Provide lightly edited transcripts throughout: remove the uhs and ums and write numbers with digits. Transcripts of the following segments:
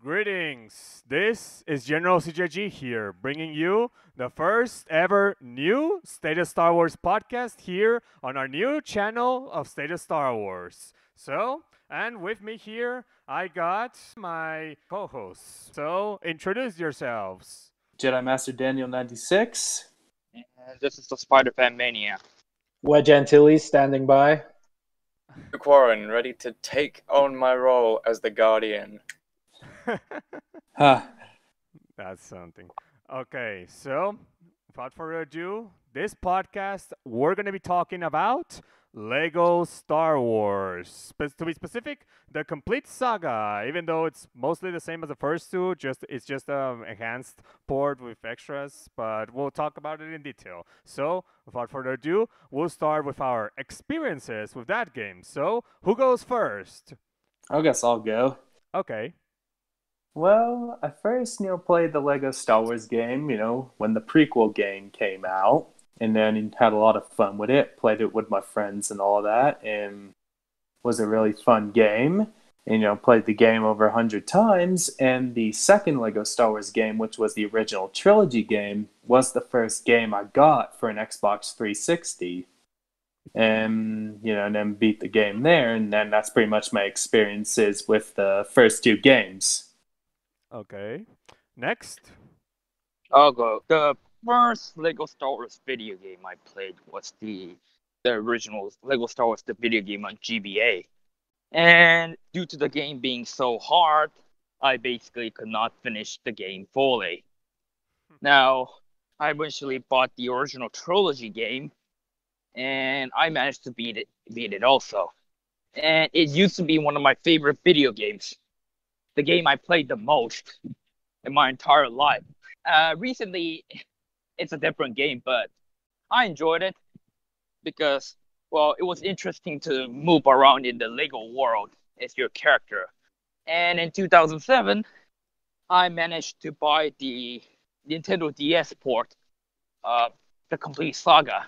Greetings. This is General CJG here, bringing you the first ever new State of Star Wars podcast here on our new channel of State of Star Wars. And with me here, I got my co hosts. So, introduce yourselves. Jedi Master Daniel 96. And this is the Spider-Fan Mania. Wedge Antilles standing by. Luke Warren, ready to take on my role as the Guardian. Huh. That's something. Okay, so without further ado, this podcast we're going to be talking about Lego Star Wars. To be specific, the Complete Saga. Even though it's mostly the same as the first two, it's just an enhanced port with extras. But we'll talk about it in detail. So without further ado, we'll start with our experiences with that game. So who goes first? I guess I'll go. Okay. Well, I first, played the Lego Star Wars game, when the prequel game came out. And then had a lot of fun with it. Played it with my friends and all that. And was a really fun game. And, played the game over 100 times. And the second Lego Star Wars game, which was the original trilogy game, was the first game I got for an Xbox 360. And, and then beat the game there. And then that's pretty much my experiences with the first two games. Okay. Next. I'll go. The first Lego Star Wars video game I played was the original Lego Star Wars the video game on GBA. And due to the game being so hard, I basically could not finish the game fully. Now, I eventually bought the original trilogy game, and I managed to beat it also. And it used to be one of my favorite video games. The game I played the most in my entire life. Recently, it's a different game, but I enjoyed it because, well, it was interesting to move around in the Lego world as your character. And in 2007, I managed to buy the Nintendo DS port, the Complete Saga.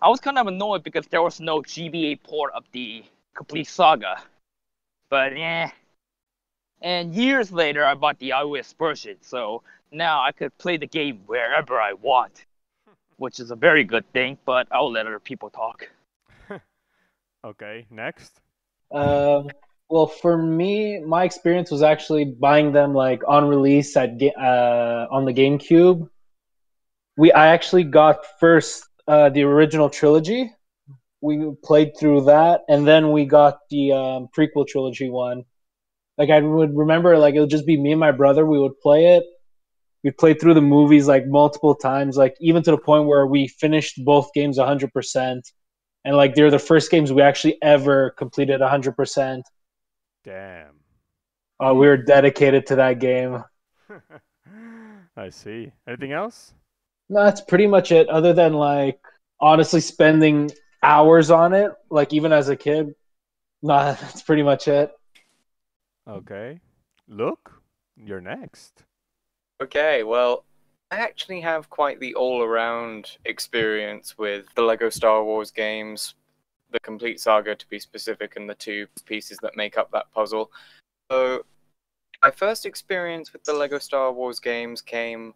I was kind of annoyed because there was no GBA port of the Complete Saga. But yeah. And years later, I bought the iOS version, so now I could play the game wherever I want, which is a very good thing, but I'll let other people talk. Okay, next. Well, for me, my experience was actually buying them like on release on the GameCube. I actually got first the original trilogy. We played through that, and then we got the prequel trilogy one. Like, I would remember, like, it would just be me and my brother. We would play it. We played through the movies, like, multiple times, like, even to the point where we finished both games 100%. And, like, they're the first games we actually ever completed 100%. Damn. We were dedicated to that game. I see. Anything else? No, that's pretty much it, other than, like, honestly spending hours on it, like, even as a kid. No, that's pretty much it. Okay. Luke, you're next. Okay, well, I actually have quite the all-around experience with the Lego Star Wars games, the Complete Saga to be specific, and the two pieces that make up that puzzle. So, my first experience with the Lego Star Wars games came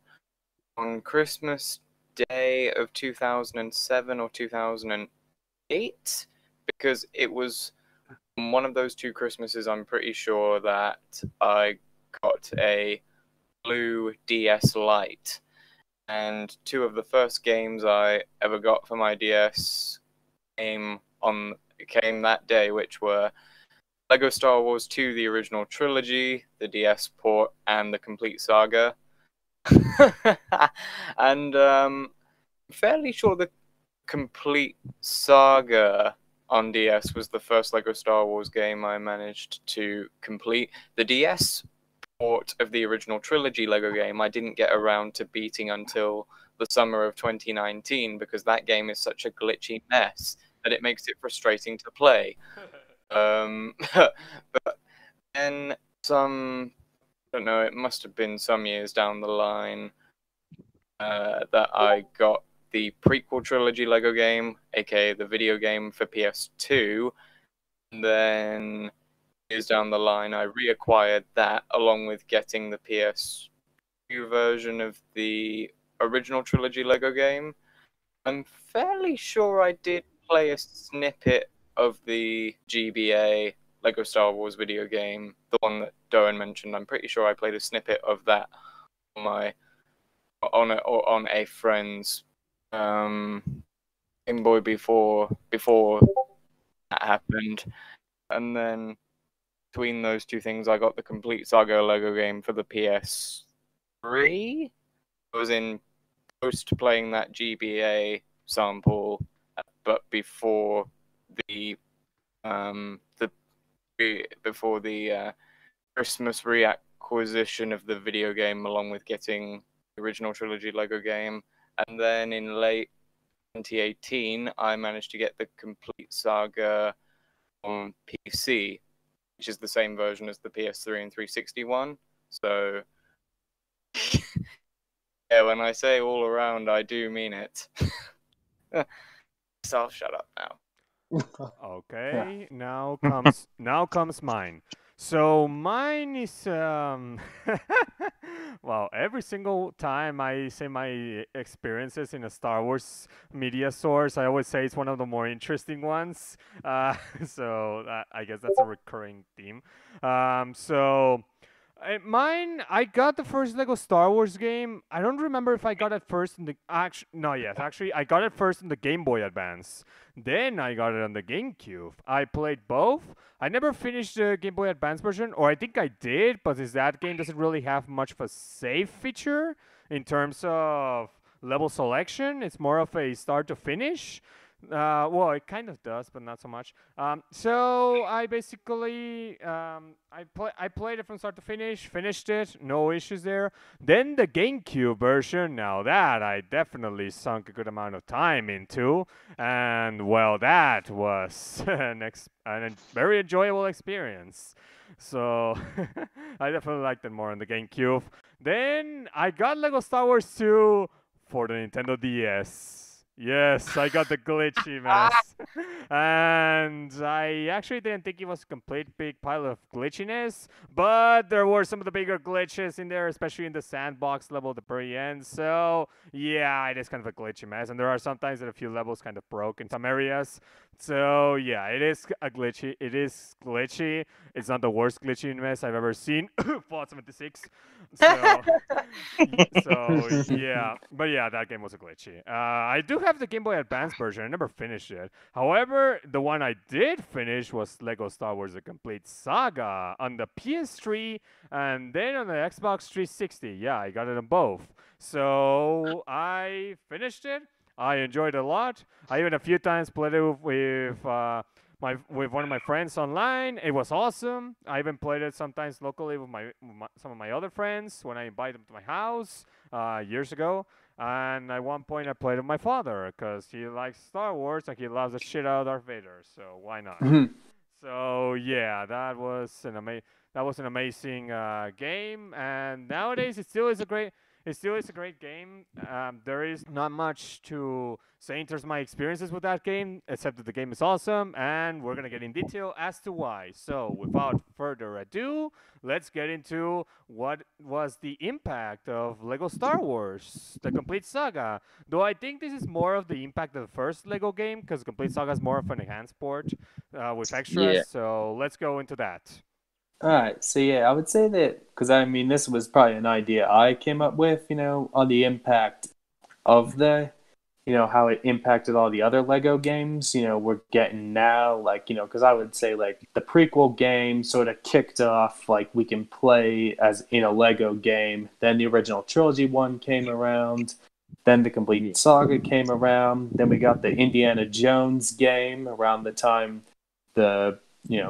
on Christmas Day of 2007 or 2008, because it was one of those two Christmases, I'm pretty sure, that I got a blue DS Lite. And two of the first games I ever got for my DS came that day, which were Lego Star Wars 2, the original trilogy, the DS port, and the Complete Saga. And I'm fairly sure the Complete Saga on DS was the first Lego Star Wars game I managed to complete. The DS port of the original trilogy Lego game I didn't get around to beating until the summer of 2019 because that game is such a glitchy mess that it makes it frustrating to play. But then I don't know, it must have been some years down the line that I got the prequel trilogy Lego game, aka the video game for PS2. And then years down the line, I reacquired that along with getting the PS2 version of the original trilogy Lego game. I'm fairly sure I did play a snippet of the GBA Lego Star Wars video game, the one that Doan mentioned. I'm pretty sure I played a snippet of that on a friend's Game Boy before that happened, and then between those two things, I got the Complete Saga Lego game for the PS3. I was in post playing that GBA sample, but before the Christmas reacquisition of the video game, along with getting the original trilogy Lego game, and then in late 2018, I managed to get the Complete Saga on PC, which is the same version as the PS3 and 360 one. So, yeah, when I say all around, I do mean it. So I'll shut up now. Okay, now comes mine. So mine is well, every single time I say my experiences in a Star Wars media source, I always say it's one of the more interesting ones. So I guess that's a recurring theme. So mine, I got the first Lego Star Wars game. I don't remember if I got it first in the actually I got it first in the Game Boy Advance. Then I got it on the GameCube. I played both. I never finished the Game Boy Advance version, or I think I did, but that game doesn't really have much of a save feature in terms of level selection. It's more of a start to finish. Well, it kind of does, but not so much. So I basically I played it from start to finish, finished it, no issues there. Then the GameCube version, now that I definitely sunk a good amount of time into, and well, that was a very enjoyable experience. So I definitely liked it more on the GameCube. Then I got Lego Star Wars 2 for the Nintendo DS. Yes, I got the glitchy mess. And I actually didn't think it was a complete big pile of glitchiness, but there were some of the bigger glitches in there, especially in the sandbox level at the very end. So, yeah, it is kind of a glitchy mess. And there are sometimes that a few levels kind of broke in some areas. So, yeah, it is a glitchy. It is glitchy. It's not the worst glitchy mess I've ever seen. Fallout 76. So, yeah, but yeah, that game was a glitchy. I do have the Game Boy Advance version. I never finished it. However, the one I did finish was Lego Star Wars: The Complete Saga on the PS3 and then on the Xbox 360. Yeah, I got it on both. So I finished it. I enjoyed it a lot. I even a few times played it with one of my friends online. It was awesome. I even played it sometimes locally with some of my other friends when I invite them to my house years ago. And at one point, I played with my father because he likes Star Wars and he loves the shit out of Darth Vader. So why not? So yeah, that was an amazing game. And nowadays, it still is a great game. There is not much to say in terms of my experiences with that game, except that the game is awesome, and we're gonna get in detail as to why. So, without further ado, let's get into what was the impact of Lego Star Wars: The Complete Saga. Though I think this is more of the impact of the first Lego game, because Complete Saga is more of an enhanced port with extras. Yeah. So let's go into that. All right, so yeah, I would say that because I mean, this was probably an idea I came up with, on the impact of how it impacted all the other Lego games, we're getting now, like, because I would say, like, the prequel game sort of kicked off, like, we can play as in a Lego game. Then the original trilogy one came around. Then the Complete Saga came around. Then we got the Indiana Jones game around the time the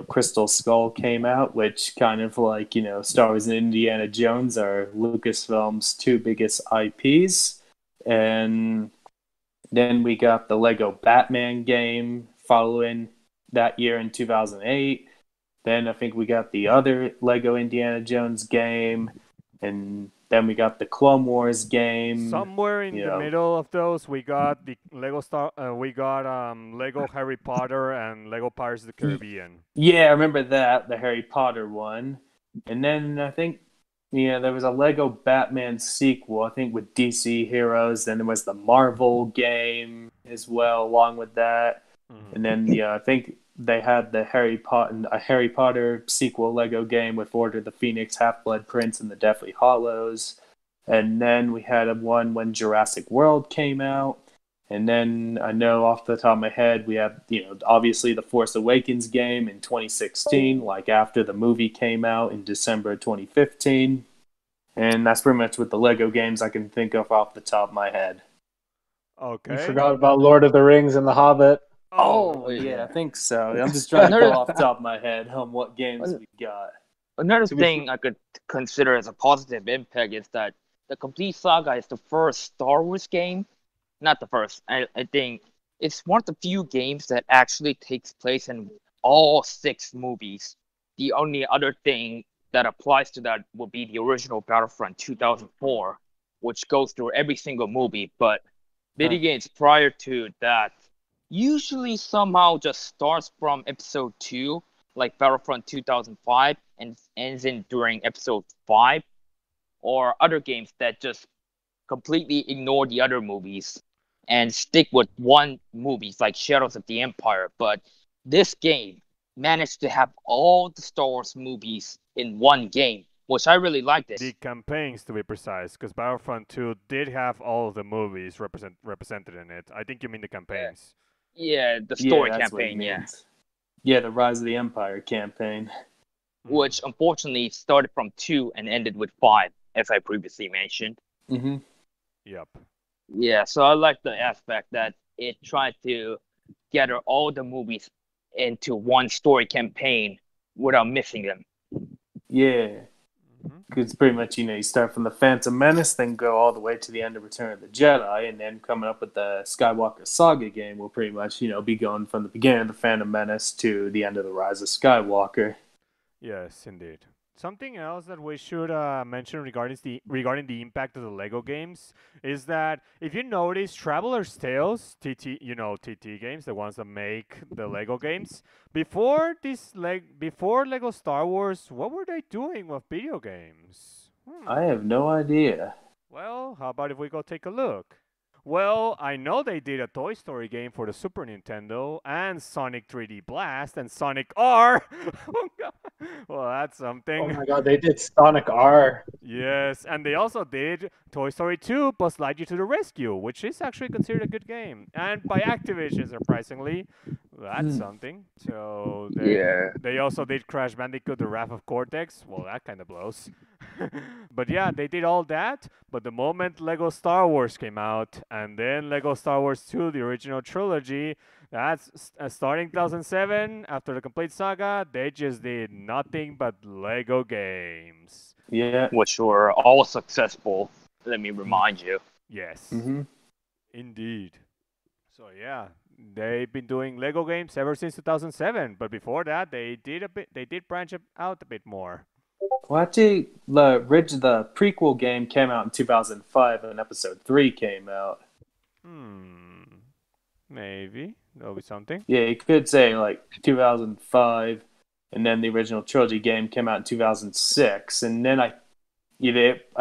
Crystal Skull came out, which kind of like, Star Wars and Indiana Jones are Lucasfilm's two biggest IPs. And then we got the Lego Batman game following that year in 2008. Then I think we got the other Lego Indiana Jones game. And Then we got the Clone Wars game. Somewhere in you the know. middle of those, we got the Lego Harry Potter and Lego Pirates of the Caribbean. Yeah, I remember that, the Harry Potter one. And then I think, there was a Lego Batman sequel, I think with DC Heroes. Then there was the Marvel game as well, along with that. Mhm. And then, I think they had a Harry Potter sequel Lego game with Order of the Phoenix, Half-Blood Prince, and the Deathly Hallows. And then we had one when Jurassic World came out. And then I know off the top of my head, we have, obviously the Force Awakens game in 2016, like after the movie came out in December 2015. And that's pretty much what the Lego games I can think of off the top of my head. Okay. You forgot about Lord of the Rings and The Hobbit. Oh, yeah. yeah, I think so. I'm just trying to go Another- off the top of my head on what games we got. Another To be thing I could consider as a positive impact is that the Complete Saga is the first Star Wars game. Not the first. I think it's one of the few games that actually takes place in all 6 movies. The only other thing that applies to that would be the original Battlefront 2004, which goes through every single movie. But video games prior to that usually somehow just starts from episode 2, like Battlefront 2005, and ends in during episode 5, or other games that just completely ignore the other movies and stick with one movie, like Shadows of the Empire. But this game managed to have all the Star Wars movies in one game, which I really like this. The campaigns, to be precise, because Battlefront 2 did have all of the movies represented in it. I think you mean the campaigns. Yeah, the story Yeah, that's what he campaign, yeah. means. Yeah, the Rise of the Empire campaign. Which unfortunately started from 2 and ended with 5, as I previously mentioned. Mm-hmm. Yep. Yeah, so I like the aspect that it tried to gather all the movies into one story campaign without missing them. Yeah. Mhm. Because pretty much, you start from the Phantom Menace, then go all the way to the end of Return of the Jedi, and then coming up with the Skywalker Saga game will pretty much, be going from the beginning of the Phantom Menace to the end of the Rise of Skywalker. Yes, indeed. Something else that we should mention regarding the impact of the Lego games is that if you notice, Traveler's Tales, TT games, the ones that make the Lego games, before Lego Star Wars, what were they doing with video games? I have no idea. Well, how about if we go take a look? Well, I know they did a Toy Story game for the Super Nintendo and Sonic 3D Blast and Sonic R. Oh, God. Well, that's something. Oh my god, they did Sonic R. Yes, and they also did Toy Story 2 Buzz Lightyear to the Rescue, which is actually considered a good game. And by Activision, surprisingly. That's something. So they also did Crash Bandicoot The Wrath of Cortex. Well, that kind of blows. But yeah, they did all that. But the moment Lego Star Wars came out, and then Lego Star Wars 2, the original trilogy, that's starting 2007, after the Complete Saga, they just did nothing but Lego games. Yeah. Which were all successful, let me remind you. Yes, Mm-hmm. indeed. So yeah, they've been doing Lego games ever since 2007. But before that, they did branch out a bit more. Well, actually, the prequel game came out in 2005, and Episode 3 came out. Maybe that'll be something. Yeah, you could say like 2005, and then the original trilogy game came out in 2006, and then I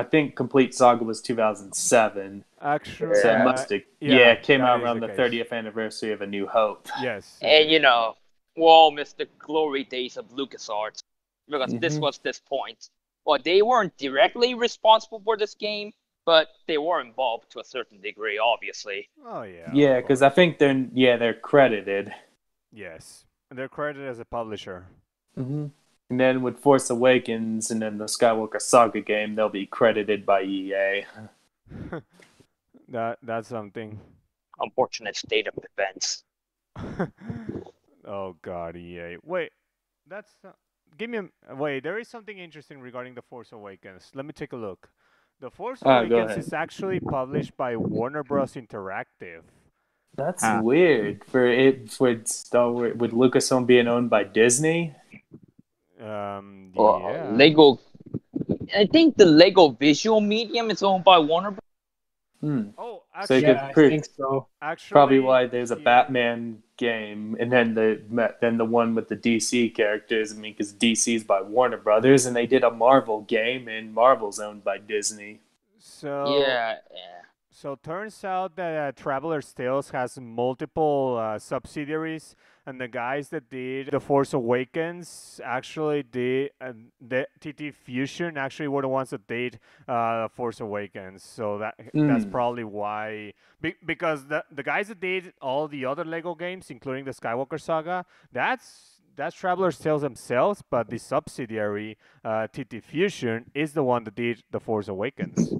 think Complete Saga was 2007. Actually, So it must have, it came that out is around the case. 30th anniversary of A New Hope. Yes. And we all missed the glory days of LucasArts, because this Mhm. was this point. Well, they weren't directly responsible for this game, but they were involved to a certain degree, obviously. Oh yeah. Yeah, of because I course. think they're credited. Yes, and they're credited as a publisher. Mm-hmm. And then with Force Awakens and then the Skywalker Saga game, they'll be credited by EA. That's something. Unfortunate state of events. Oh God, EA. Wait, that's give me a wait. There is something interesting regarding the Force Awakens. Let me take a look. The Force Go Awakens ahead. is actually published by Warner Bros. Interactive. That's Huh. weird for Star Wars, with Lucasfilm being owned by Disney. Well, Yeah. Lego I think the Lego visual medium is owned by Warner. Hmm. Oh, So you actually, Yeah, could I pre- think so. probably actually, why there's a yeah. Batman game, and then the one with the DC characters. I mean, because DC's by Warner Brothers, and they did a Marvel game, and Marvel's owned by Disney. So Yeah, yeah. So turns out that Traveler's Tales has multiple subsidiaries, and the guys that did The Force Awakens actually did the TT Fusion actually were the ones that did Force Awakens. So that's Hmm. probably why, because the guys that did all the other Lego games, including the Skywalker Saga, that's Traveler's Tales themselves, but the subsidiary TT Fusion is the one that did The Force Awakens,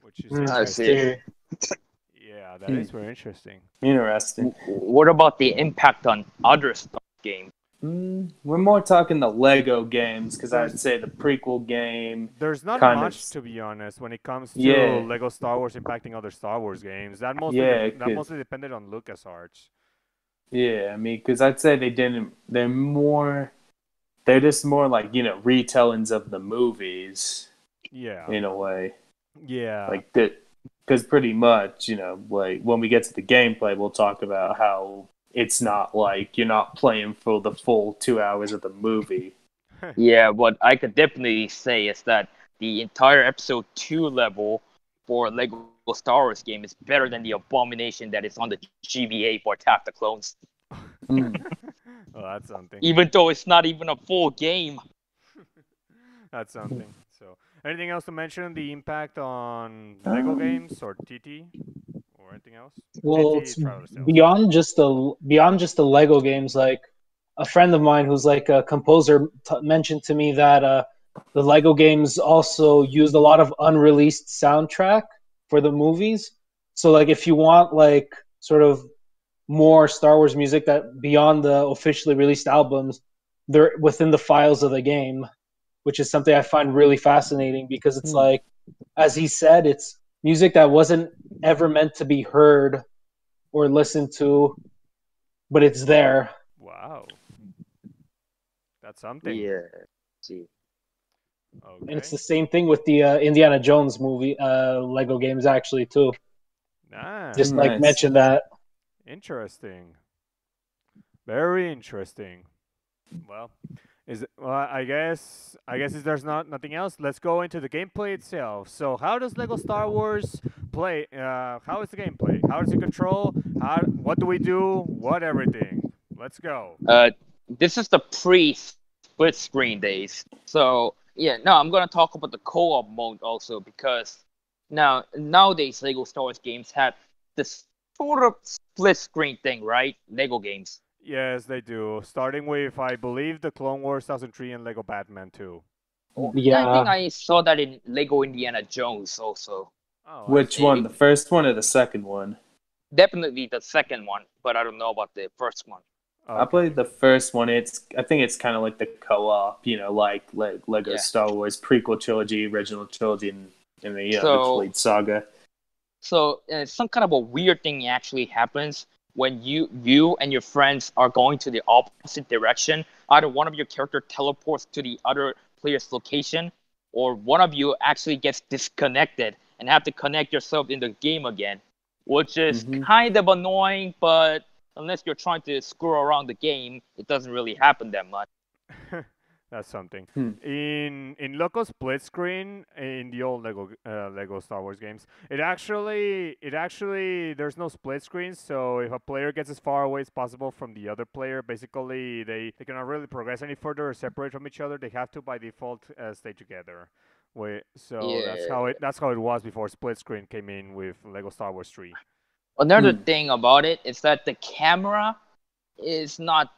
which is I I see. interesting. see. Yeah, that Hmm. is very interesting. Interesting. What about the impact on other Star games? We're more talking the Lego games because I'd There's say the prequel game there's not kind of, much to be honest when it comes to yeah, Lego Star Wars impacting other Star Wars games. yeah, That cause mostly depended on LucasArts. yeah, I mean, because I'd say they didn't. They're just more like retellings of the movies Yeah, in a way, yeah, like that. Because pretty much, like when we get to the gameplay, we'll talk about how it's not like you're not playing for the full 2 hours of the movie. Yeah, what I could definitely say is that the entire Episode 2 level for Lego Star Wars game is better than the abomination that is on the GBA for Attack the Clones. Mm. well, that's something. Even though it's not even a full game. That's something. So, anything else to mention? The impact on Lego Um, games or TT or anything else? Well, TT it's Traveler Sales. beyond just the Lego games. Like a friend of mine who's like a composer mentioned to me that the Lego games also used a lot of unreleased soundtrack for the movies. So like if you want like sort of more Star Wars music that beyond the officially released albums, they're within the files of the game, which is something I find really fascinating because it's Hmm. like, as he said, it's music that wasn't ever meant to be heard or listened to, but it's there. Wow, that's something. Yeah. See. And it's Okay, the same thing with the Indiana Jones movie, Lego games actually too. Just nice, like Nice. mention that. interesting, very interesting. Well, I guess if there's nothing else, let's go into the gameplay itself. So, how does Lego Star Wars play? How is the gameplay? How does it control? What do we do? What everything? Let's go. This is the pre-split screen days. So yeah, no, I'm gonna talk about the co-op mode also because nowadays Lego Star Wars games have this sort of split screen thing, right? Lego games. Yes, they do. Starting with, I believe, the Clone Wars 2003 and Lego Batman 2. Oh, I think Yeah. I saw that in Lego Indiana Jones also. Oh, I Which see. one? The first one or the second one? Definitely the second one, but I don't know about the first one. I Okay. played the first one. I think it's kind of like the co-op, like Lego Yeah. Star Wars prequel trilogy, original trilogy, and the So Complete Saga. some kind of a weird thing actually happens when you and your friends are going to the opposite direction. Either one of your character teleports to the other player's location, or one of you actually gets disconnected and have to connect yourself in the game again, which is Hmm. kind of annoying. But unless you're trying to screw around the game, it doesn't really happen that much. That's something. Hmm. In Loco Split Screen in the old Lego Star Wars games, it actually there's no split screen. So if a player gets as far away as possible from the other player, basically they cannot really progress any further or separate from each other. They have to by default stay together. So Yeah. that's how it was before split screen came in with Lego Star Wars 3. Another Hmm. thing about it is that the camera is not.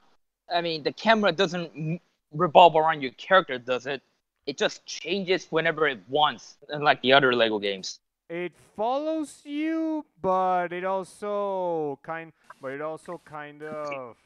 I mean, the camera doesn't revolve around your character, does it? It just changes whenever it wants, unlike the other Lego games. It follows you, but it also kind of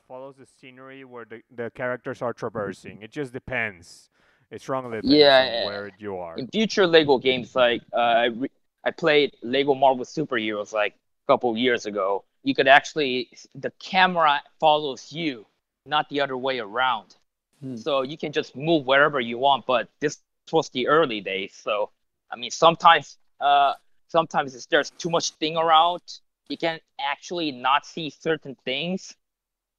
follows the scenery where the characters are traversing. It just depends. It strongly depends on Yeah, where you are. in future Lego games, like I played Lego Marvel Superheroes like a couple years ago. You could actually the camera follows you, not the other way around. Hmm. So you can just move wherever you want. But this was the early days. So I mean, sometimes if there's too much thing around, you can actually not see certain things.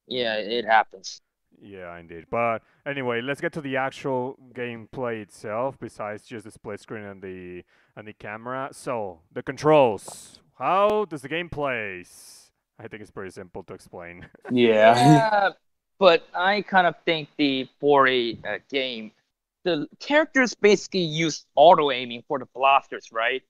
Yeah, it happens. Yeah, indeed. But anyway, let's get to the actual gameplay itself. Besides just the split screen and the camera, so the controls. How does the game plays? I think it's pretty simple to explain. Yeah. Yeah, but I kind of think the for a game, the characters basically use auto aiming for the blasters, right?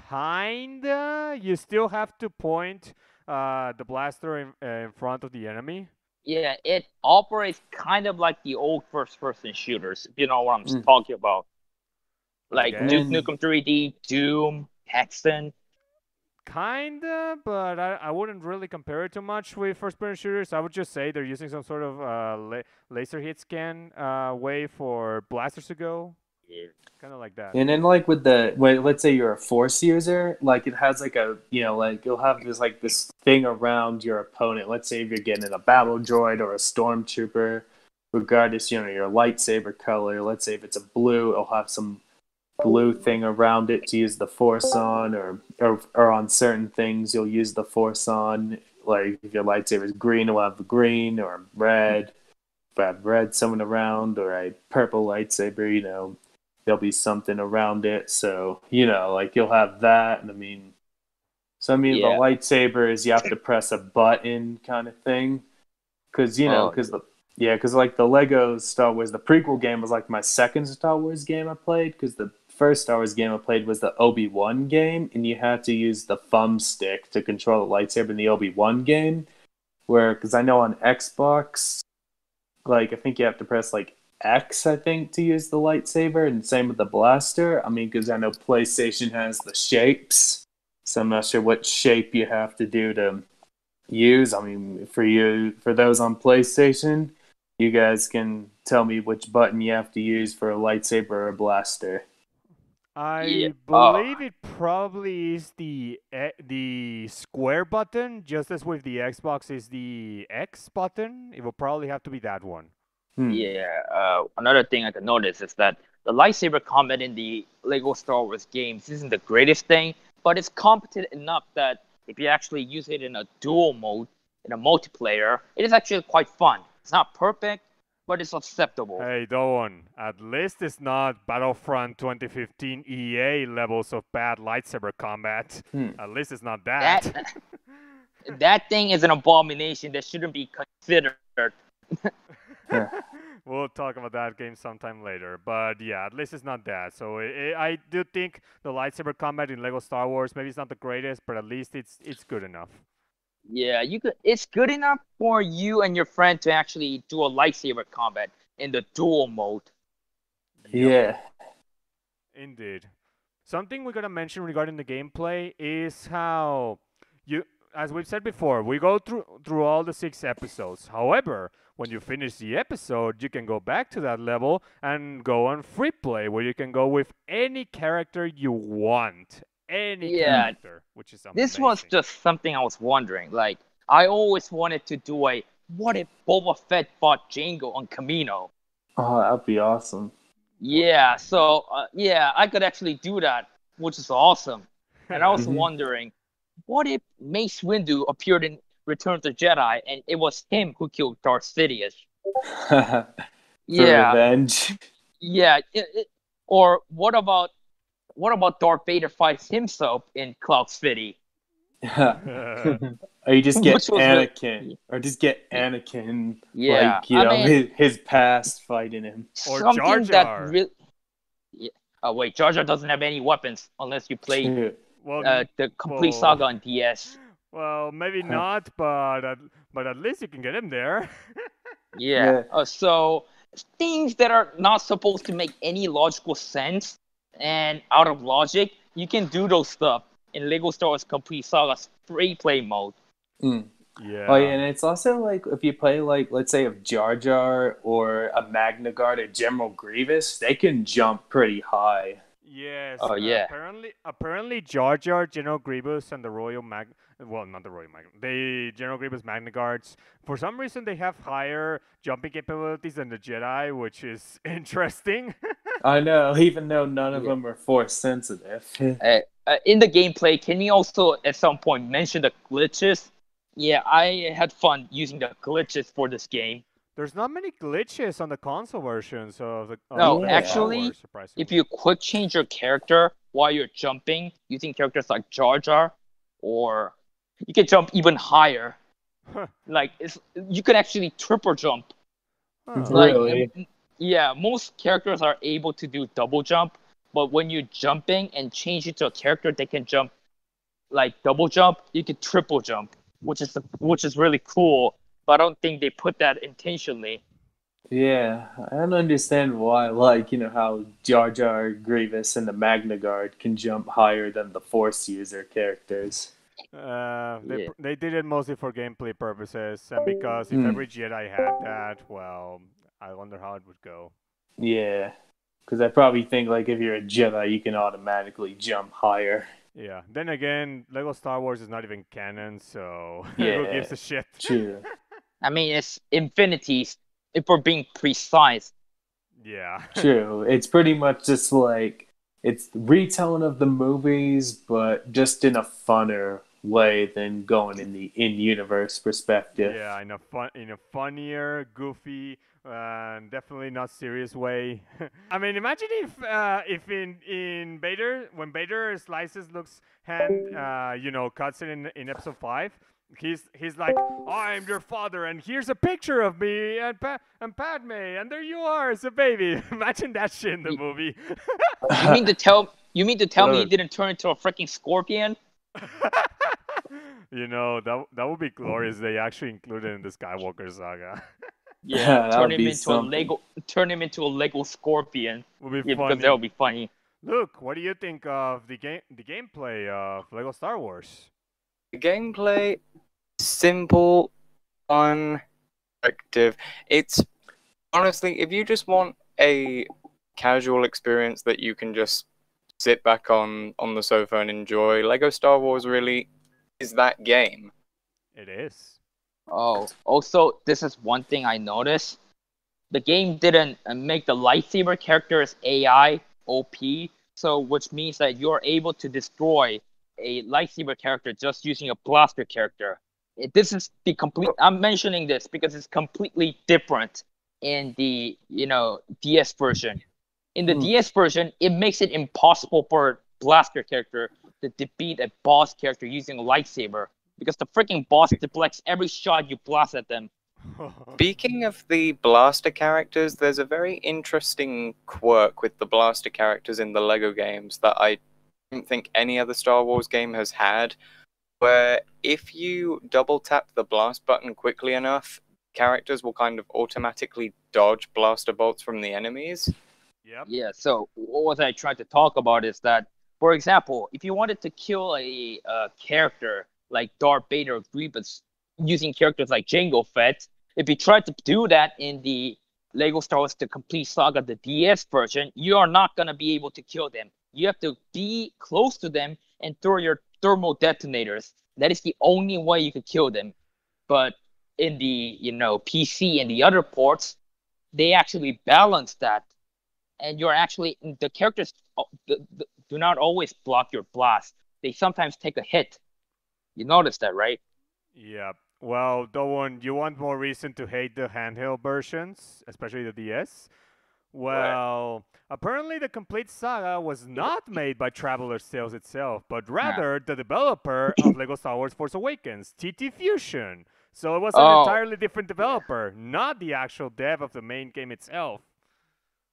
Kinda. You still have to point the blaster in front of the enemy. Yeah, it operates kind of like the old first-person shooters, if you know what I'm Mm. talking about. I Like And Duke guess. then Nukem 3D, Doom, Hexen. Kinda, but I wouldn't really compare it too much with first-person shooters. I would just say they're using some sort of laser hit scan way for blasters to go. Yeah. Kind of like that. And then like let's say you're a force user, like it has like a like you'll have this thing around your opponent. Let's say if you're getting a battle droid or a stormtrooper, regardless, your lightsaber color. Let's say if it's a blue, it'll have some blue thing around it to use the force on, or on certain things you'll use the force on. Like if your lightsaber is green, it'll have the green, or red. If I have red someone around, or a purple lightsaber, there'll be something around it. So, like you'll have that. And the Yeah. lightsaber is you have to press a button kind of thing. Because, Oh, because like the Lego Star Wars, the prequel game was like my second Star Wars game I played. Because the first Star Wars game I played was the Obi-Wan game. And you had to use the thumbstick to control the lightsaber in the Obi-Wan game. Because I know on Xbox, like I think you have to press like X, I think, to use the lightsaber, and same with the blaster. Because I know PlayStation has the shapes, so I'm not sure what shape you have to do to use. For those on PlayStation, you guys can tell me which button you have to use for a lightsaber or a blaster. yeah. I believe it probably is the square button, just as with the Xbox is the X button. It will probably have to be that one. Yeah. Another thing I could notice is that the lightsaber combat in the Lego Star Wars games isn't the greatest thing, but it's competent enough that if you actually use it in a dual mode, in a multiplayer, it is actually quite fun. It's not perfect, but it's acceptable. Hey, Doan, at least it's not Battlefront 2015 EA levels of bad lightsaber combat. At least it's not that. That thing is an abomination that shouldn't be considered. We'll talk about that game sometime later. But yeah, at least it's not that. So I do think the lightsaber combat in Lego Star Wars, maybe it's not the greatest, but at least it's good enough. Yeah, you could. It's good enough for you and your friend to actually do a lightsaber combat in the dual mode. Yeah. Indeed. Something we're gonna mention regarding the gameplay is how as we've said before, we go through all the 6 episodes. However, when you finish the episode, you can go back to that level and go on free play, where you can go with any character you want, any character, which is amazing. This was just something I was wondering. Like, I always wanted to do a what if Boba Fett fought Jango on Camino? Oh, that'd be awesome. Yeah, so I could actually do that, which is awesome. And I was wondering, what if Mace Windu appeared in Return of the Jedi and it was him who killed Darth Sidious? For Yeah, revenge. yeah. Or what about Darth Vader fights himself in Cloud City? Or you just get Which was Anakin. Or just get Anakin, Yeah, his past fighting him. Or something Jar that Jar. really. Yeah. Oh wait, Jar Jar doesn't have any weapons unless you play Well, the Complete well, Saga on DS. well, maybe not, but at least you can get him there. Yeah. So things that are not supposed to make any logical sense and out of logic, you can do those stuff in Lego Star Wars Complete Saga's free play mode. Yeah. Oh yeah, and it's also like if you play like let's say of Jar Jar or a Magna Guard or General Grievous, they can jump pretty high. Yes, Oh yeah. apparently Jar Jar, General Grievous, and the Royal well, not the Royal the General Grievous Magna Guards. For some reason, they have higher jumping capabilities than the Jedi, which is interesting. I know, even though none of Yeah. them are force sensitive. In the gameplay, can we also at some point mention the glitches? Yeah, I had fun using the glitches for this game. There's not many glitches on the console versions of the No, Lego Yeah. Star actually, Wars, if surprisingly. you quick change your character while you're jumping using characters like Jar Jar, or you can jump even higher. Huh. Like you can actually triple jump. Huh. Like Really? yeah, most characters are able to do double jump, but when you're jumping and change it to a character that can jump like double jump, you can triple jump, which is really cool. But I don't think they put that intentionally. Yeah, I don't understand why, like, how Jar Jar, Grievous, and the Magna Guard can jump higher than the Force user characters. Yeah. They did it mostly for gameplay purposes, and because if Hmm. every Jedi had that, well, I wonder how it would go. Yeah, because I probably think, like, if you're a Jedi, you can automatically jump higher. Yeah. Then again, Lego Star Wars is not even canon, so who Yeah, gives a shit? true. I mean, it's infinities if we're being precise. Yeah. True. It's pretty much just like it's the retelling of the movies, but just in a funner way than going in the in-universe perspective. Yeah, in a funnier, goofy, definitely not serious way. I mean, imagine if in Vader, when Vader slices Luke's hand, cuts it in episode 5. He's like, I'm your father, and here's a picture of me and Padme, and there you are as a baby. Imagine that shit in the You, movie. you mean to tell me you didn't turn into a freaking scorpion? That would be glorious. They actually included in the Skywalker saga. Yeah, That would be something. turn him into a Lego scorpion. Would be Yeah, because that funny. would be funny. Luke, what do you think of the gameplay of Lego Star Wars? The gameplay, simple, fun, effective. It's honestly, if you just want a casual experience that you can just sit back on the sofa and enjoy, Lego Star Wars really is that game. It is. Oh, also, this is one thing I noticed. The game didn't make the lightsaber characters AI OP, so which means that you're able to destroy a lightsaber character just using a blaster character. This is the complete. I'm mentioning this because it's completely different in the DS version. In the Hmm. DS version, it makes it impossible for a blaster character to defeat a boss character using a lightsaber because the freaking boss deflects every shot you blast at them. Speaking of the blaster characters, there's a very interesting quirk with the blaster characters in the Lego games that I don't think any other Star Wars game has had, where if you double tap the blast button quickly enough, characters will kind of automatically dodge blaster bolts from the enemies. Yep. Yeah, so what I tried to talk about is that, for example, if you wanted to kill a character like Darth Vader or Grievous using characters like Jango Fett, if you tried to do that in the Lego Star Wars The Complete Saga, the DS version, you are not going to be able to kill them. You have to be close to them and throw your thermal detonators. That is the only way you could kill them. But in the PC and the other ports, they actually balance that, and you're actually the characters do not always block your blast. They sometimes take a hit. You notice that, right? Yep. Well, Doan, you want more reason to hate the handheld versions, especially the DS? Right. Well, apparently the Complete Saga was not made by Traveler's Tales itself, but Yeah. rather the developer of Lego Star Wars Force Awakens, TT Fusion. So it was an Oh, entirely different developer, not the actual dev of the main game itself.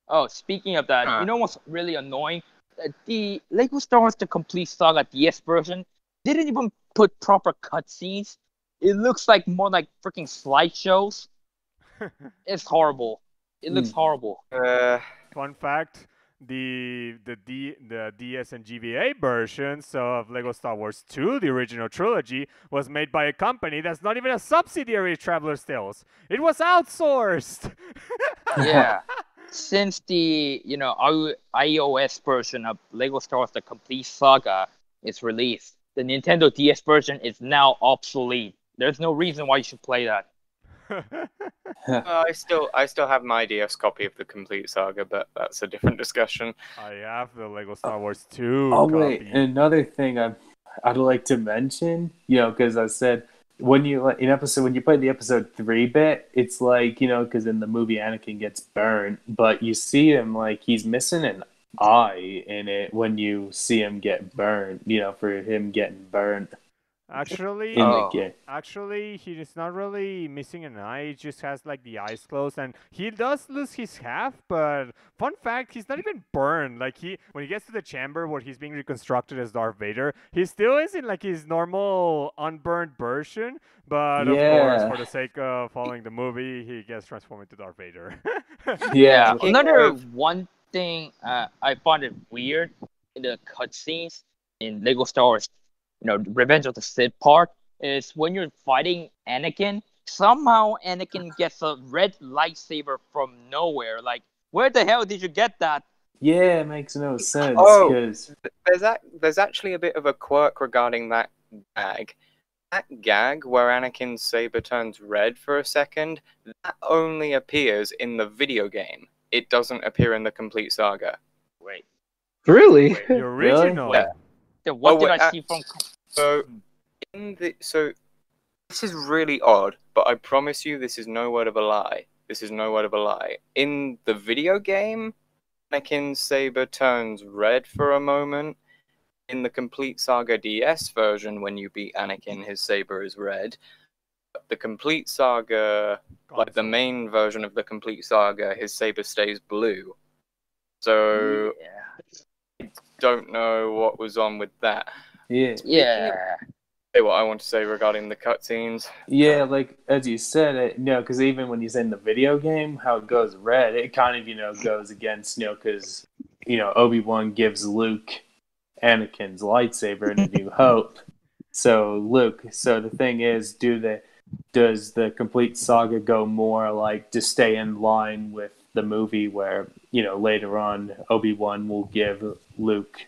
oh. Speaking of that, Huh. you know what's really annoying? The Lego Star Wars: The Complete Saga DS version didn't even put proper cutscenes. It looks like more like freaking slideshows. It's horrible. It looks Hmm. horrible. Fun fact: the DS and GBA versions of Lego Star Wars 2, the original trilogy, was made by a company that's not even a subsidiary of Traveler's Tales. It was outsourced. Yeah. since the iOS version of Lego Star Wars: The Complete Saga is released, the Nintendo DS version is now obsolete. There's no reason why you should play that. I still have my DS copy of the Complete Saga, but that's a different discussion. I have the Lego Star Wars 2 Oh copy. wait, another thing I'd like to mention, because I said when you when you play the episode 3 bit, it's like because in the movie Anakin gets burnt, but you see him like he's missing an eye in it when you see him get burnt. For him getting burnt Actually, in the Oh. game. Actually, he is not really missing an eye. He just has like the eyes closed, and he does lose his half. But fun fact, he's not even burned. Like when he gets to the chamber where he's being reconstructed as Darth Vader, he still is in like his normal unburned version. But of course, Yeah. for the sake of following the movie, he gets transformed into Darth Vader. Yeah. Speaking Another of- one thing I found it weird in the cutscenes in Lego Star Wars, Revenge of the Sith part is when you're fighting Anakin, somehow Anakin gets a red lightsaber from nowhere. Like, where the hell did you get that? Yeah, it makes no sense Oh. because There's actually a bit of a quirk regarding that gag. That gag where Anakin's saber turns red for a second, that only appears in the video game. It doesn't appear in the Complete Saga. Wait, Really? The original. Yeah. then what Oh, did wait, I see from? So this is really odd, but I promise you this is no word of a lie. This is no word of a lie. In the video game, Anakin's saber turns red for a moment. In the Complete Saga DS version, when you beat Anakin, his saber is red. The Complete Saga, like the console. main version of the Complete Saga, his saber stays blue. So Yeah. don't know what was on with that. yeah. Yeah. Say what I want to say regarding the cutscenes. Yeah, like as you said, because even when he's in the video game, how it goes red, it kind of goes against because Obi-Wan gives Luke Anakin's lightsaber in A New Hope. So the thing is, does the Complete Saga go more like to stay in line with the movie where later on Obi-Wan will give Luke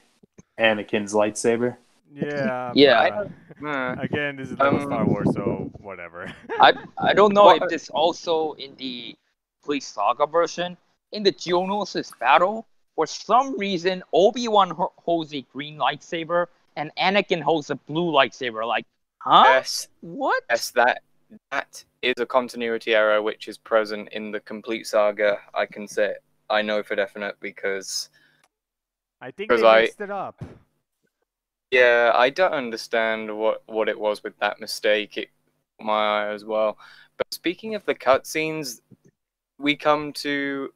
Anakin's lightsaber? Yeah. Yeah. but, again, this is Lego Star Wars, so whatever. I don't know What- if this also in the Complete Saga version. In the Geonosis battle, for some reason, Obi-Wan holds a green lightsaber and Anakin holds a blue lightsaber. Like, huh? Yes, What? yes, that is a continuity error which is present in the Complete Saga. I can say I know for definite because I think 'Cause they I- mixed it up. yeah, I don't understand what it was with that mistake. It caught my eye as well. But speaking of the cutscenes, we come to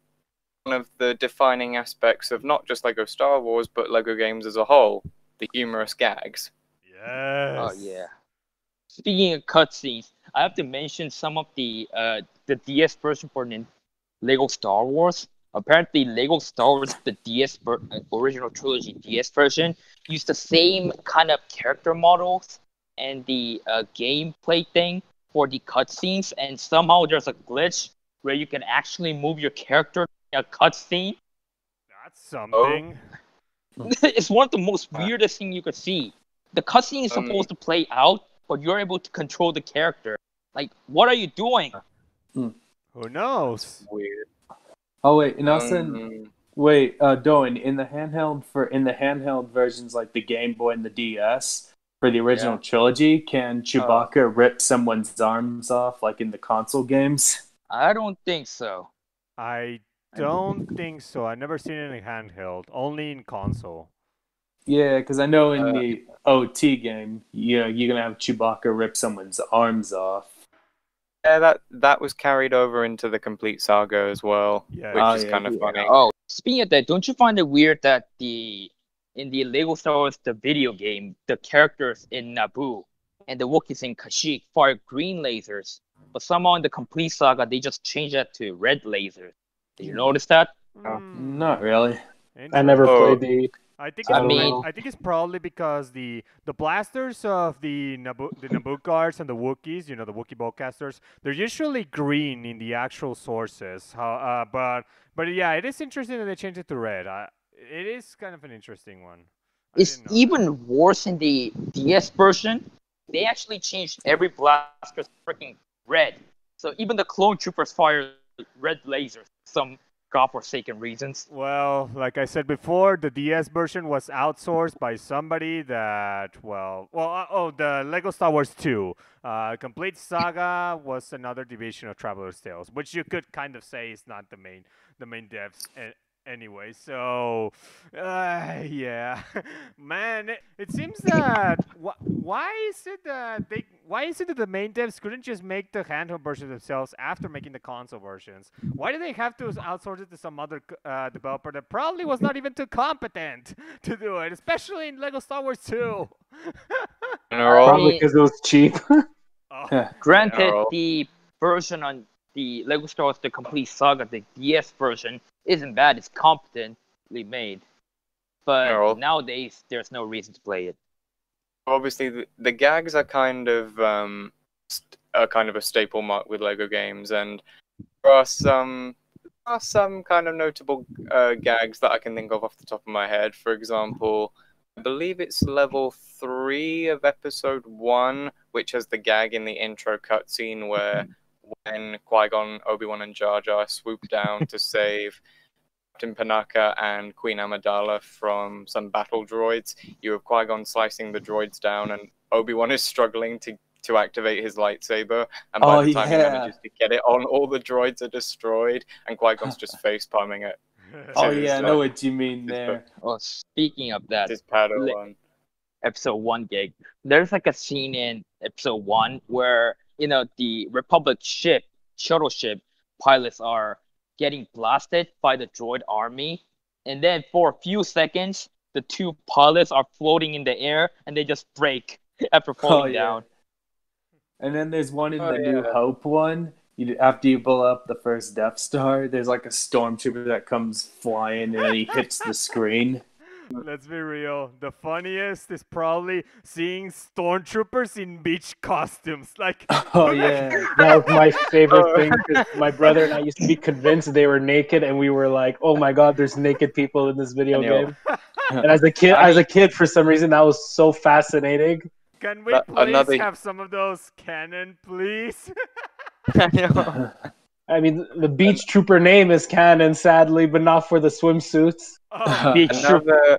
one of the defining aspects of not just Lego Star Wars, but Lego games as a whole: the humorous gags. Yes. Oh yeah. Speaking of cutscenes, I have to mention some of the DS version for Lego Star Wars. Apparently, Lego Star Wars, the original trilogy DS version, used the same kind of character models and the gameplay thing for the cutscenes, and somehow there's a glitch where you can actually move your character in a cutscene. That's something. It's one of the most weirdest thing you could see. The cutscene is supposed to play out, but you're able to control the character. Like, what are you doing? Who knows? Weird. Oh wait, and also Um, Doan, in the handheld versions like the Game Boy and the DS for the original trilogy, can Chewbacca rip someone's arms off like in the console games? I don't think so. I don't think so. I've never seen it in handheld, only in console. Yeah, because I know in the OT game, you're gonna have Chewbacca rip someone's arms off. yeah, that was carried over into the Complete Saga as well, Yeah. which Oh, is yeah, kind of yeah. funny. Oh, speaking of that, don't you find it weird that in the Lego Star Wars the video game, the characters in Naboo and the Wookiees in Kashyyyk fire green lasers, but somehow in the Complete Saga they just changed that to red lasers. Did you notice that? Mm, Not really. I never Oh. played the. I don't know. I think it's probably because the blasters of the Naboo guards and the Wookiees, you know, the Wookiee bowcasters, they're usually green in the actual sources. But yeah, it is interesting that they changed it to red. It is kind of an interesting one. I It's didn't know that. even worse in the DS version. They actually changed every blaster freaking red. So even the clone troopers fire red lasers for some godforsaken reasons. Well, like I said before, the DS version was outsourced by somebody the Lego Star Wars 2. Complete Saga was another division of Traveler's Tales, which you could kind of say is not the main devs anyway. So, yeah, man, it seems that why is it that the main devs couldn't just make the handheld version themselves after making the console versions? Why do they have to outsource it to some other developer that probably was not even too competent to do it, especially in Lego Star Wars 2? I Probably mean, because it was cheap. Oh, granted, General. the version on the Lego Star Wars: The Complete Saga, the DS version, isn't bad. It's competently made, but General. nowadays there's no reason to play it. Obviously, the gags are kind of a staple mark with Lego games, and there are some kind of notable gags that I can think of off the top of my head. For example, I believe it's level 3 of episode 1, which has the gag in the intro cutscene where when Qui-Gon, Obi-Wan, and Jar Jar swoop down to save Captain Panaka and Queen Amidala from some battle droids, you have Qui-Gon slicing the droids down, and Obi-Wan is struggling to activate his lightsaber, and by Oh the time he yeah. manages to get it on, all the droids are destroyed, and Qui-Gon's just face palming it. Oh His, yeah, I know what you mean there. Well, speaking of that, his Padawan. episode 1 gig, there's like a scene in episode 1 where, the Republic shuttle ship pilots are getting blasted by the droid army, and then for a few seconds the two pilots are floating in the air and they just break after falling down. And then there's one in Oh, the New yeah. Hope one. After you blow up the first Death Star, there's like a stormtrooper that comes flying and he hits the screen. Let's be real. The funniest is probably seeing stormtroopers in beach costumes. Like, Oh yeah. That was my favorite thing because my brother and I used to be convinced they were naked, and we were like, "Oh my god, there's naked people in this video I know. game." And as a kid, for some reason, that was so fascinating. can we But please another- have some of those cannon, please? I mean, the beach trooper name is canon, sadly, but not for the swimsuits. Oh, Beach trooper.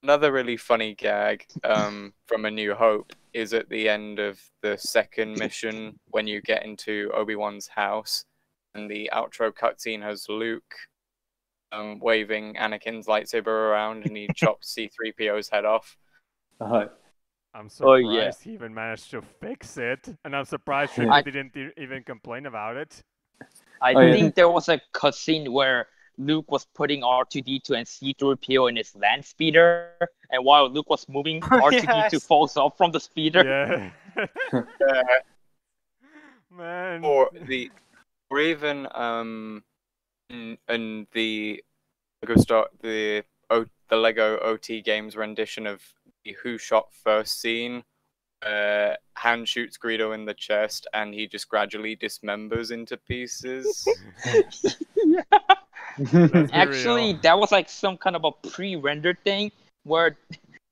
Another really funny gag from A New Hope is at the end of the second mission when you get into Obi-Wan's house, and the outro cutscene has Luke waving Anakin's lightsaber around, and he chops C-3PO's head off. I'm Oh, surprised yeah. he even managed to fix it, and I'm surprised he I- didn't even complain about it. I Oh, yeah. think there was a cutscene where Luke was putting R2D2 and C-3PO in his land speeder, and while Luke was moving, R2D2 Yes. falls off from the speeder. Yeah. Yeah. Man. Or even in the Lego OT games rendition of the Who Shot First scene, Han shoots Greedo in the chest and he just gradually dismembers into pieces. Let's be Actually, real. that was like some kind of a pre-rendered thing where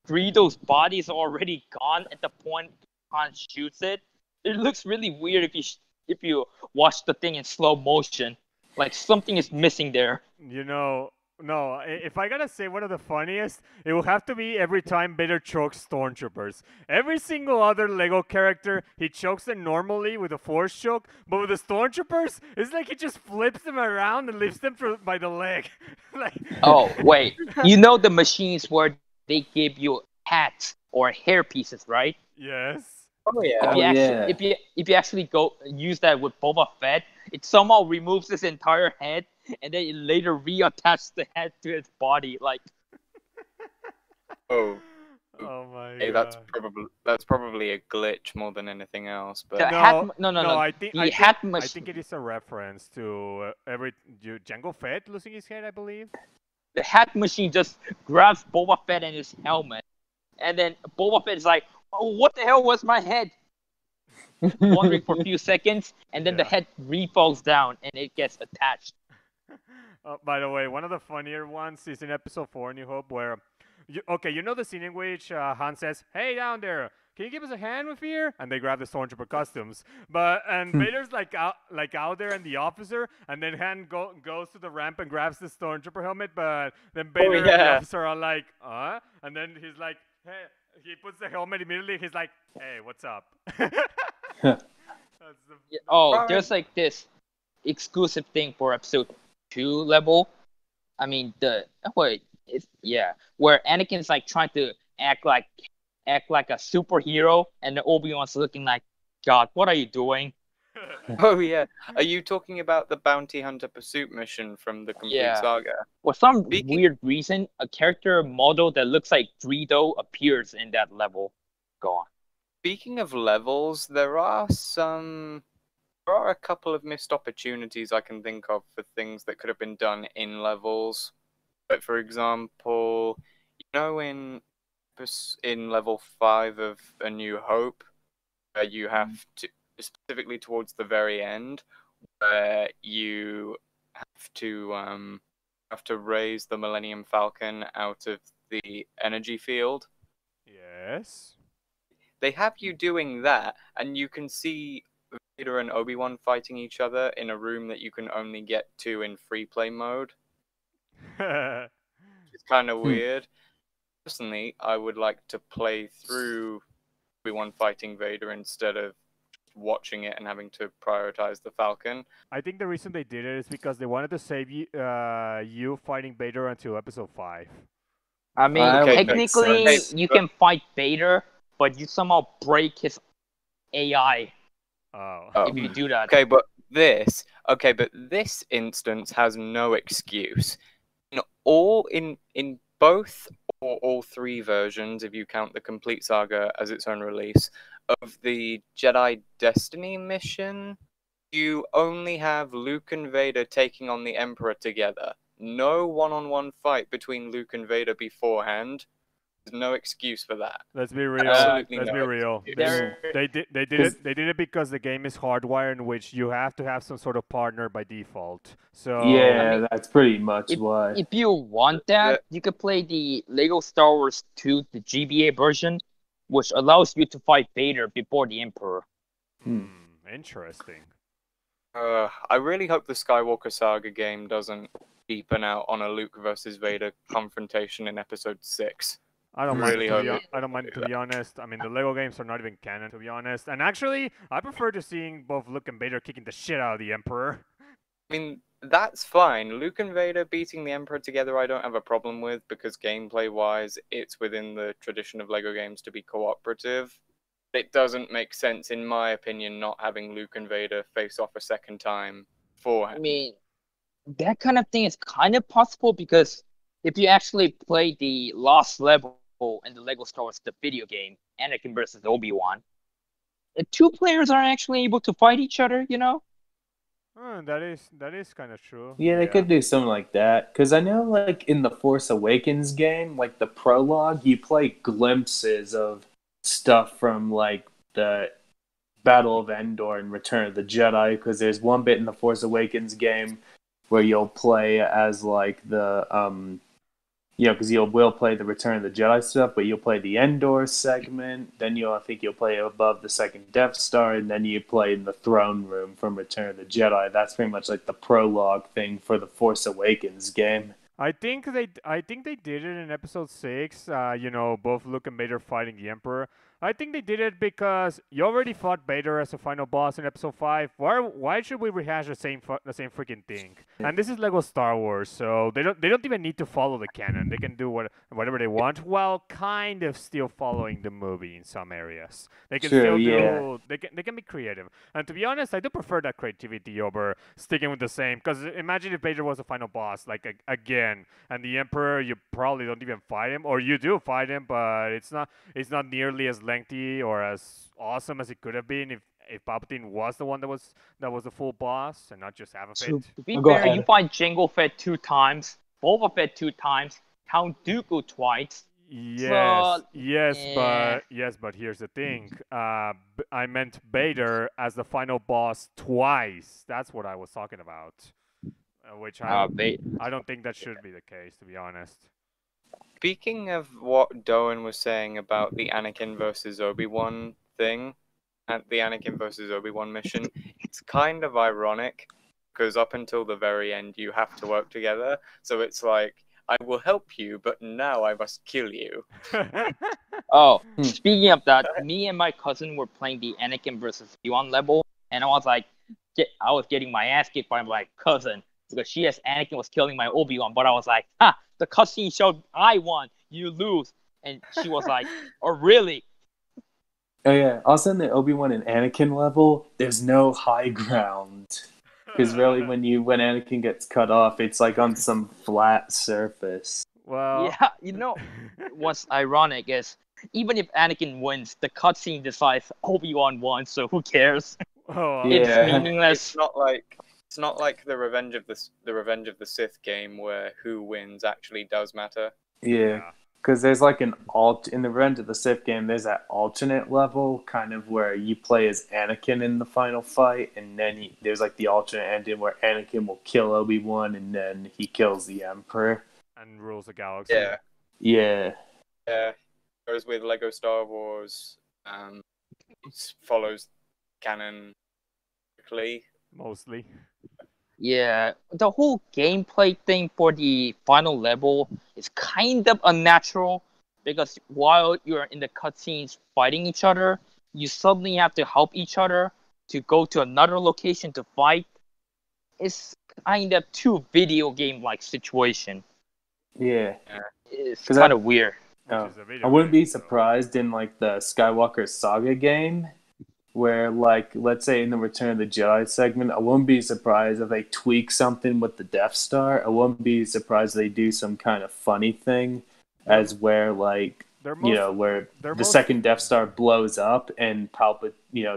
Greedo's body is already gone at the point Han shoots it. It looks really weird if you watch the thing in slow motion. Like something is missing there. No, if I gotta say one of the funniest, it will have to be every time Vader chokes stormtroopers. Every single other Lego character, he chokes them normally with a force choke, but with the stormtroopers, it's like he just flips them around and lifts them by the leg. Like, Oh, wait. You know the machines where they give you hats or hair pieces, right? yes. Oh yeah. Oh, yeah. If you actually go use that with Boba Fett, it somehow removes his entire head and then it later reattaches the head to its body. Like, Oh, Oh my hey, god. that's probably a glitch more than anything else. But the hat. No. I think The I hat think, I machine. think it is a reference to Jango Fett losing his head, I believe. the hat machine just grabs Boba Fett and his helmet, and then Boba Fett is like, "Oh, what the hell was my head?" Wondering for a few seconds, and then the Yeah. head refalls down and it gets attached. By the way, one of the funnier ones is in episode 4, New Hope, where you know the scene in which Han says, "Hey, down there, can you give us a hand with here?" And they grab the stormtrooper costumes, and Vader's like out there and the officer, and then Han goes to the ramp and grabs the stormtrooper helmet, but then Vader and the yeah. officer are like, and then he's like, "Hey," he puts the helmet immediately. He's like, "Hey, what's up?" That's the Yeah, oh, Right. there's like this exclusive thing for episode 2 level. I mean, where Anakin's like trying to act like a superhero, and the Obi-Wan's looking like, "God, what are you doing?" Oh yeah. Are you talking about the bounty hunter pursuit mission from the Complete Yeah. Saga? For some Speaking- weird reason, a character model that looks like Greedo appears in that level. Go on. Speaking of levels, there are a couple of missed opportunities I can think of for things that could have been done in levels. But for example, in level 5 of A New Hope, where you have to, specifically towards the very end, where you have to raise the Millennium Falcon out of the energy field. Yes. They have you doing that, and you can see Vader and Obi-Wan fighting each other in a room that you can only get to in free play mode. It's kind of weird. Personally, I would like to play through Obi-Wan fighting Vader instead of watching it and having to prioritize the Falcon. I think the reason they did it is because they wanted to save you fighting Vader until episode 5. I mean, That would make technically, sense. you can fight Vader, but you somehow break his AI Oh. if you do that. Okay, but this instance has no excuse. In both or all 3 versions, if you count the Complete Saga as its own release, of the Jedi Destiny mission, you only have Luke and Vader taking on the Emperor together. No one-on-one fight between Luke and Vader beforehand. There's no excuse for that. Let's be real. Absolutely Let's no be real. excuse. There- They did it because the game is hardwired in which you have to have some sort of partner by default. So Yeah, I mean, that's pretty much why. If you want that, you could play the Lego Star Wars 2, the GBA version, which allows you to fight Vader before the Emperor. Interesting. I really hope the Skywalker Saga game doesn't deepen out on a Luke versus Vader confrontation in episode 6. I don't Really mind. hope I don't mind to be honest. I mean, the Lego games are not even canon, to be honest. And actually, I prefer to seeing both Luke and Vader kicking the shit out of the Emperor. I mean, that's fine. Luke and Vader beating the Emperor together, I don't have a problem with, because gameplay-wise, it's within the tradition of Lego games to be cooperative. It doesn't make sense, in my opinion, not having Luke and Vader face off a second time I beforehand. mean, that kind of thing is kind of possible because if you actually play the last level in the Lego Star Wars, the video game, Anakin versus Obi-Wan, the 2 players are actually able to fight each other, you know? That is kind of true. Yeah, they could do something like that. Because I know, like, in the Force Awakens game, like, the prologue, you play glimpses of stuff from, like, the Battle of Endor and Return of the Jedi. Because there's one bit in the Force Awakens game where you'll play as, like, because will play the Return of the Jedi stuff, but you'll play the Endor segment. Then I think you'll play above the second Death Star, and then you play in the throne room from Return of the Jedi. That's pretty much like the prologue thing for the Force Awakens game. I think they did it in episode 6. Both Luke and Vader fighting the Emperor. I think they did it because you already fought Vader as a final boss in episode 5. Why should we rehash the same freaking thing? And this is Lego Star Wars, so they don't even need to follow the canon. They can do whatever they want while kind of still following the movie in some areas. They can still do they can be creative. And to be honest, I do prefer that creativity over sticking with the same. Because imagine if Vader was a final boss, like again, and the Emperor, you probably don't even fight him, or you do fight him, but it's not nearly as lengthy or as awesome as it could have been if Palpatine was the one that was the full boss and not just half of it. To be Go fair, ahead. you fight Jango Fett 2 times, Boba Fett 2 times, Count Dooku twice. Yes, So, yes, but here's the thing. I meant Vader as the final boss twice. That's what I was talking about. Which I don't think that should be the case, to be honest. Speaking of what Doan was saying about the Anakin versus Obi-Wan thing, and the Anakin versus Obi-Wan mission, it's kind of ironic because up until the very end you have to work together. So it's like, I will help you, but now I must kill you. Oh, Hmm. speaking of that, me and my cousin were playing the Anakin versus Obi-Wan level, and I was like, I was getting my ass kicked by my cousin because she as Anakin was killing my Obi-Wan, but I was like, the cutscene showed I won, you lose, and she was like, oh really? Oh yeah. Also in the Obi-Wan and Anakin level, there's no high ground. Because really, when Anakin gets cut off, it's like on some flat surface. Well, Yeah, what's ironic is even if Anakin wins, the cutscene decides Obi-Wan won, so who cares? oh, Yeah. It's meaningless. It's not like the Revenge of the Sith game where who wins actually does matter. Yeah. Because there's like in the Revenge of the Sith game, there's that alternate level kind of where you play as Anakin in the final fight, and then there's like the alternate ending where Anakin will kill Obi-Wan, and then he kills the Emperor. and rules the galaxy. Yeah. Yeah. Yeah. Whereas with Lego Star Wars, it follows canon quickly. Mostly. Yeah, the whole gameplay thing for the final level is kind of unnatural because while you're in the cutscenes fighting each other, you suddenly have to help each other to go to another location to fight. It's kind of too video game like situation. Yeah. It's 'Cause kind of weird. Which Oh. is a video I wouldn't game, be so- surprised in like the Skywalker Saga game, where like let's say in the Return of the Jedi segment, I wouldn't be surprised if they tweak something with the Death Star. I wouldn't be surprised if they do some kind of funny thing, as where like They're where they're the most- second Death Star blows up and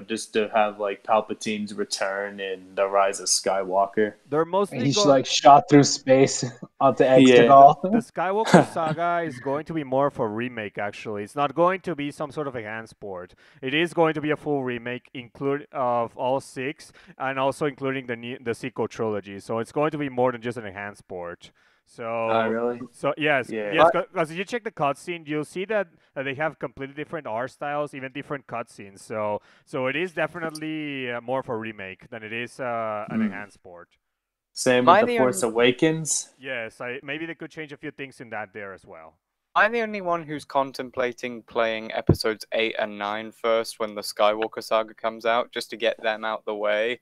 just to have like Palpatine's return in the Rise of Skywalker. They're mostly He's going. like shot through space onto Yeah. Exegol. The Skywalker Saga is going to be more of a remake, actually. It's not going to be some sort of enhanced port. It is going to be a full remake, of all 6, and also including the sequel trilogy. So it's going to be more than just an enhanced port. So, Really? so yes, Yeah. yes, because if you check the cutscene, you'll see that they have completely different art styles, even different cutscenes. So it is definitely more of a remake than it is an enhanced port. Same Am I with the the Force only- Awakens. Yes, maybe they could change a few things in that there as well. I'm the only one who's contemplating playing episodes 8 and 9 first when the Skywalker Saga comes out, just to get them out the way.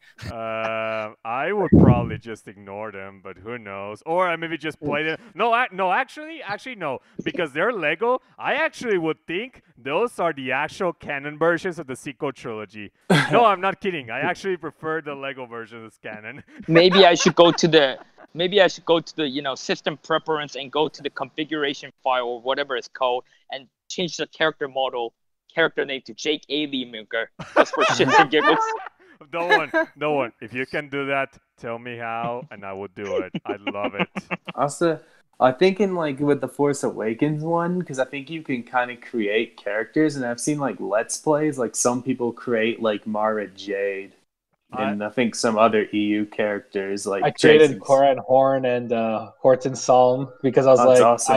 I would probably just ignore them, but who knows? Or I maybe just play them. No, actually, no, because they're Lego. I actually would think those are the actual canon versions of the sequel trilogy. No, I'm not kidding. I actually prefer the Lego version as canon. Maybe I should go to the system preference and go to the configuration file or whatever it's called and change the character name to Jake A. Lee Mooker just for shits and giggles. No one. If you can do that, tell me how, and I would do it. I'd love it. Also, I think in like with the Force Awakens one, because I think you can kind of create characters, and I've seen like Let's Plays, like some people create like Mara Jade, and I think some other EU characters like I created Jason's- Coran Horn and Horton Salm because I was That's like, awesome.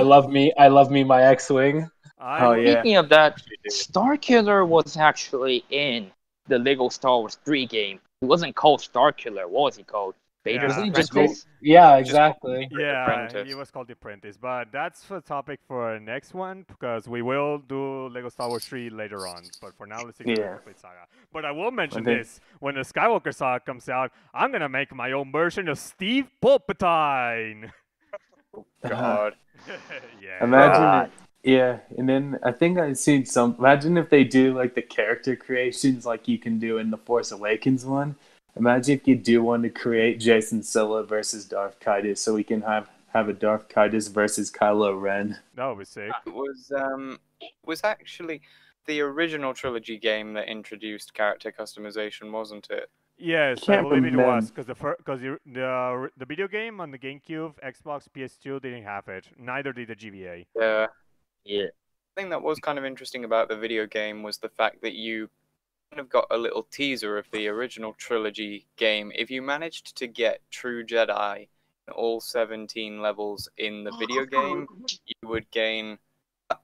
I love me my X-wing. I Oh, would- yeah. Speaking of that, Starkiller was actually in the Lego Star Wars 3 game. It wasn't called Starkiller. What was he called? Vader's Yeah. Apprentice? Yeah, exactly. Yeah, Apprentice. he was called the Apprentice, but that's a topic for our next one because we will do Lego Star Wars 3 later on. But for now, let's stick to the Yeah. Complete Saga. But I will mention Okay. this: when the Skywalker Saga comes out, I'm gonna make my own version of Steve Palpatine. God. Yeah. Imagine it. Yeah, and then I think I've seen some. Imagine if they do like the character creations like you can do in the Force Awakens one. Imagine if you do one to create Jason Silla versus Darth Kaitis, so we can have a Darth Kaitis versus Kylo Ren. That would be sick. It was actually the original trilogy game that introduced character customization, wasn't it? Yes, I Can't believe it was remember. because the video game on the GameCube, Xbox, PS2 didn't have it. Neither did the GBA. Yeah. Yeah. The thing that was kind of interesting about the video game was the fact that you kind of got a little teaser of the original trilogy game. If you managed to get True Jedi in all 17 levels in the video game,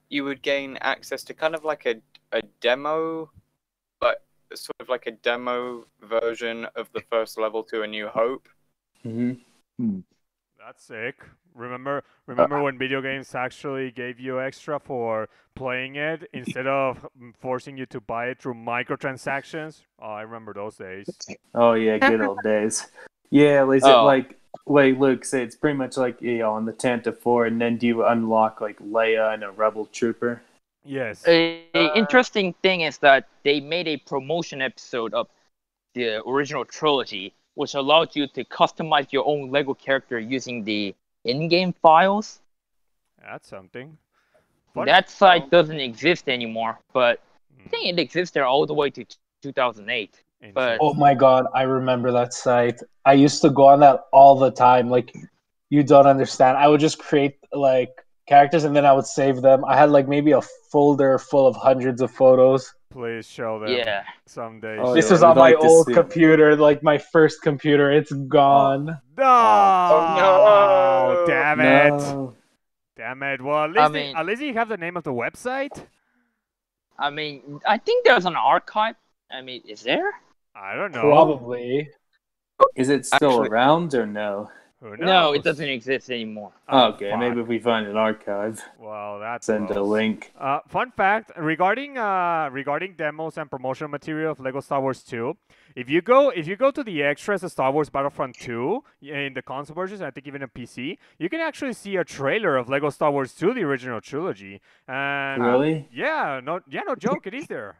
you would gain access to kind of like a demo, but sort of like a demo version of the first level to A New Hope. Mm-hmm. That's sick. Remember when video games actually gave you extra for playing it instead of forcing you to buy it through microtransactions? Oh, I remember those days. Oh yeah, good old days. Yeah, is it Oh. like Luke said? It's pretty much like on the Tantive 4, and then do you unlock like Leia and a Rebel Trooper? Yes. A interesting thing is that they made a promotion episode of the original trilogy, which allowed you to customize your own Lego character using the in-game files. That's something. Fun. That site doesn't exist anymore, but I Hmm, think it exists there all the way to 2008. But Oh my god, I remember that site. I used to go on that all the time. Like, you don't understand. I would just create like characters and then I would save them. I had like maybe a folder full of hundreds of photos. Please show them yeah, someday. Oh, This yeah, was we'd on my like to old see. computer, like my first computer. It's gone. No! no! Damn it! No. Damn it! Well, I mean- at least you have the name of the website. I think there's an archive. Is there? I don't know. Probably. Is it still Actually- around or no? Who knows? No, it doesn't exist anymore. Oh, Okay, fuck. maybe if we find an archive, Well, that's send a close. link. Fun fact regarding demos and promotional material of Lego Star Wars 2. If you go to the extras of Star Wars Battlefront 2 in the console versions, I think even a PC, you can actually see a trailer of Lego Star Wars 2, the original trilogy. And Really? no joke, it is there.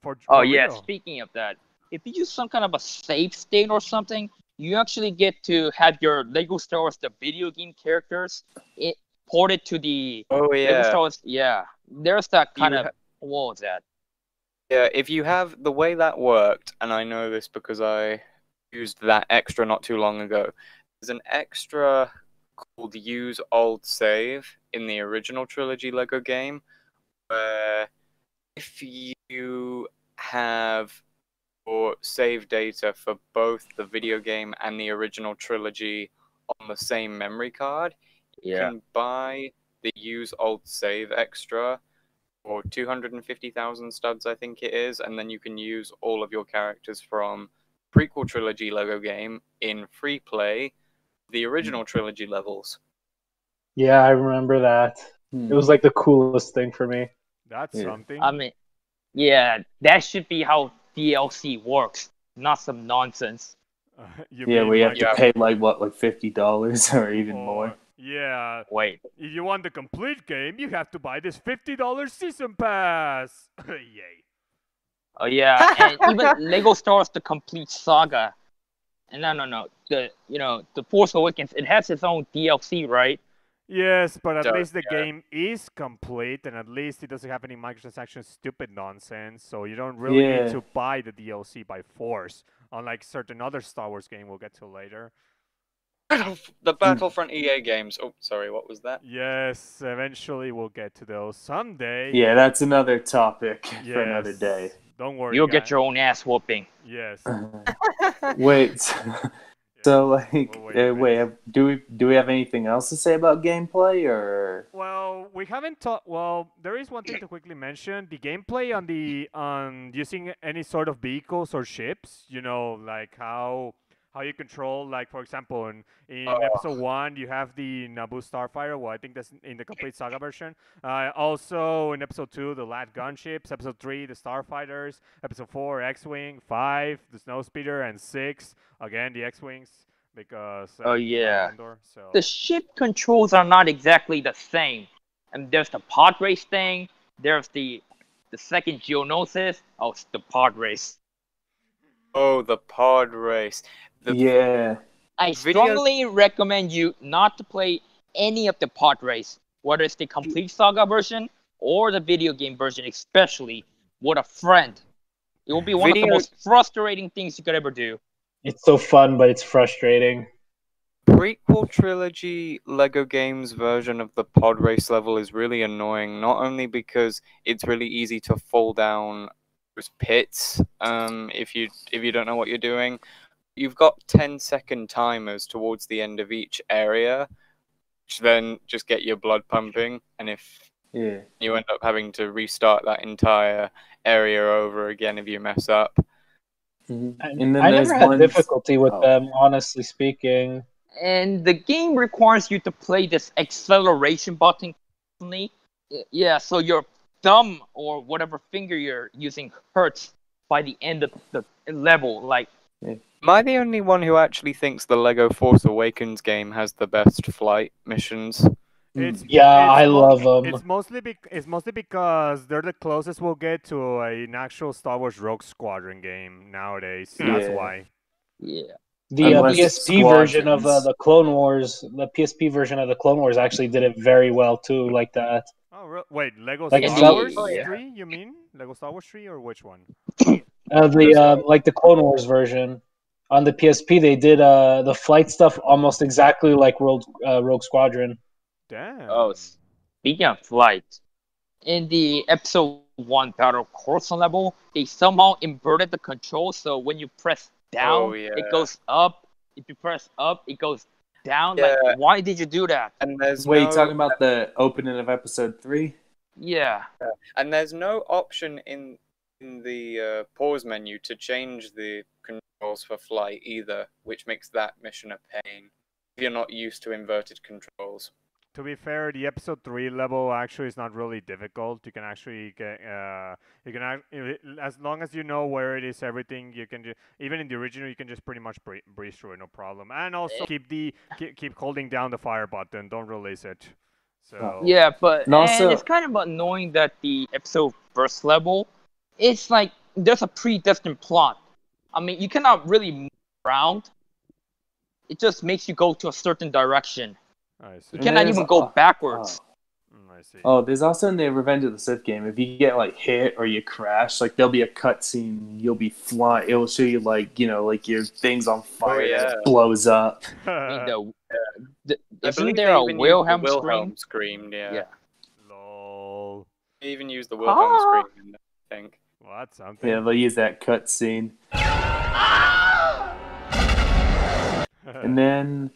For Oh for yeah, real. speaking of that, if you use some kind of a save state or something, you actually get to have your Lego Star Wars the video game characters ported to the Oh Lego yeah. Star Wars. Yeah, there's that kind You of what was that? Yeah, if you have the way that worked, and I know this because I used that extra not too long ago. There's an extra called Use Old Save in the original trilogy Lego game, where if you have your save data for both the video game and the original trilogy on the same memory card, you Yeah. can buy the Use Old Save extra for 250,000 studs, I think it is, and then you can use all of your characters from prequel trilogy Lego game in free play, the original trilogy levels. Yeah, I remember that. It was like the coolest thing for me. That's Yeah. something. Yeah, that should be how DLC works, not some nonsense. You Yeah, mean we have like to Yeah. pay like what, like $50 or even more. Yeah. Wait, If you want the complete game, you have to buy this $50 season pass. Yay. oh yeah, and even Lego Star Wars: The Complete Saga. And no, the Force Awakens, it has its own DLC, right? Yes, but at Does, least the yeah. game is complete, and at least it doesn't have any microtransaction stupid nonsense, so you don't really need Yeah. to buy the DLC by force, unlike certain other Star Wars game we'll get to later. The Battlefront EA games. Oh, sorry, what was that? Yes, eventually we'll get to those someday. Yeah, that's another topic for another Yes. day. Don't worry. You'll get guys. your own ass whooping. Yes. Wait, so like, We'll wait a wait, do we have anything else to say about gameplay or? Well, we haven't talked. Well, there is one thing to quickly mention: the gameplay on using any sort of vehicles or ships. You know, like how you control, like for example, in Oh. episode 1, you have the Naboo Starfighter. Well, I think that's in the Complete Saga version. Also in episode 2, the Lat gunships. Episode 3, the Starfighters. Episode 4, X-wing. 5, the Snowspeeder, and 6, again the X-wings because. Oh, yeah. Andor, so. The ship controls are not exactly the same. And there's the pod race thing. There's the second Geonosis. Oh, it's the pod race. Oh, the pod race. Yeah, I Video- strongly recommend you not to play any of the pod race, whether it's the Complete Saga version or the video game version, especially with a friend. It will be one of the Video- most frustrating things you could ever do. It's so fun, but it's frustrating. Prequel trilogy Lego games version of the pod race level is really annoying, not only because it's really easy to fall down those pits if you don't know what you're doing. You've got 10-second timers towards the end of each area, which then just get your blood pumping, and if Yeah. you end up having to restart that entire area over again if you mess up. Mhm. And And then I there's never had ones- difficulty with oh. them, honestly speaking. And the game requires you to play this acceleration button constantly. Yeah, so your thumb or whatever finger you're using hurts by the end of the level. Like, Am I the only one who actually thinks the Lego Force Awakens game has the best flight missions? It's Yeah, I mo- love them. it's mostly because they're the closest we'll get to an actual Star Wars Rogue Squadron game nowadays. That's Yeah. why. yeah. The Unless PSP version of Squadrons. the Clone Wars, the PSP version of the Clone Wars actually did it very well too, like that. Oh, wait, Lego Like Star some- Wars Oh, yeah. 3? You mean Lego Star Wars 3 or which one? Like the Clone Wars version on the PSP, they did the flight stuff almost exactly like Rogue Squadron. Damn. Oh, speaking of flight, in the episode 1 Battle Coruscant level, they somehow inverted the control, so when you press down, Oh, yeah. it goes up. If you press up, it goes down. Yeah. Like, why did you do that? And there's Wait, no, talking about the opening of episode 3? Yeah. and there's no option in the pause menu to change the controls for flight either, which makes that mission a pain if you're not used to inverted controls. To be fair, the episode 3 level actually is not really difficult. You can actually get, as long as you know where it is, everything, you can even in the original, you can just pretty much breeze through it, no problem. And also keep holding down the fire button, don't release it. So Yeah, but And also- it's kind of annoying that the episode first level, it's like there's a predestined plot. I mean, you cannot really move around. It just makes you go to a certain direction. I see. You And cannot there's- even go backwards. I see. Oh, there's also in the Revenge of the Sith game, if you get like hit or you crash, like there'll be a cutscene, you'll be flying, it'll show you like, like your thing's on fire and yeah. it blows up. I mean, I isn't believe there they a even use the Wilhelm Wilhelm scream? scream, yeah. Yeah. Lol. They even use the Wilhelm Ah. scream in there, I think. Well, that's something. Yeah, they'll use that cutscene. And then,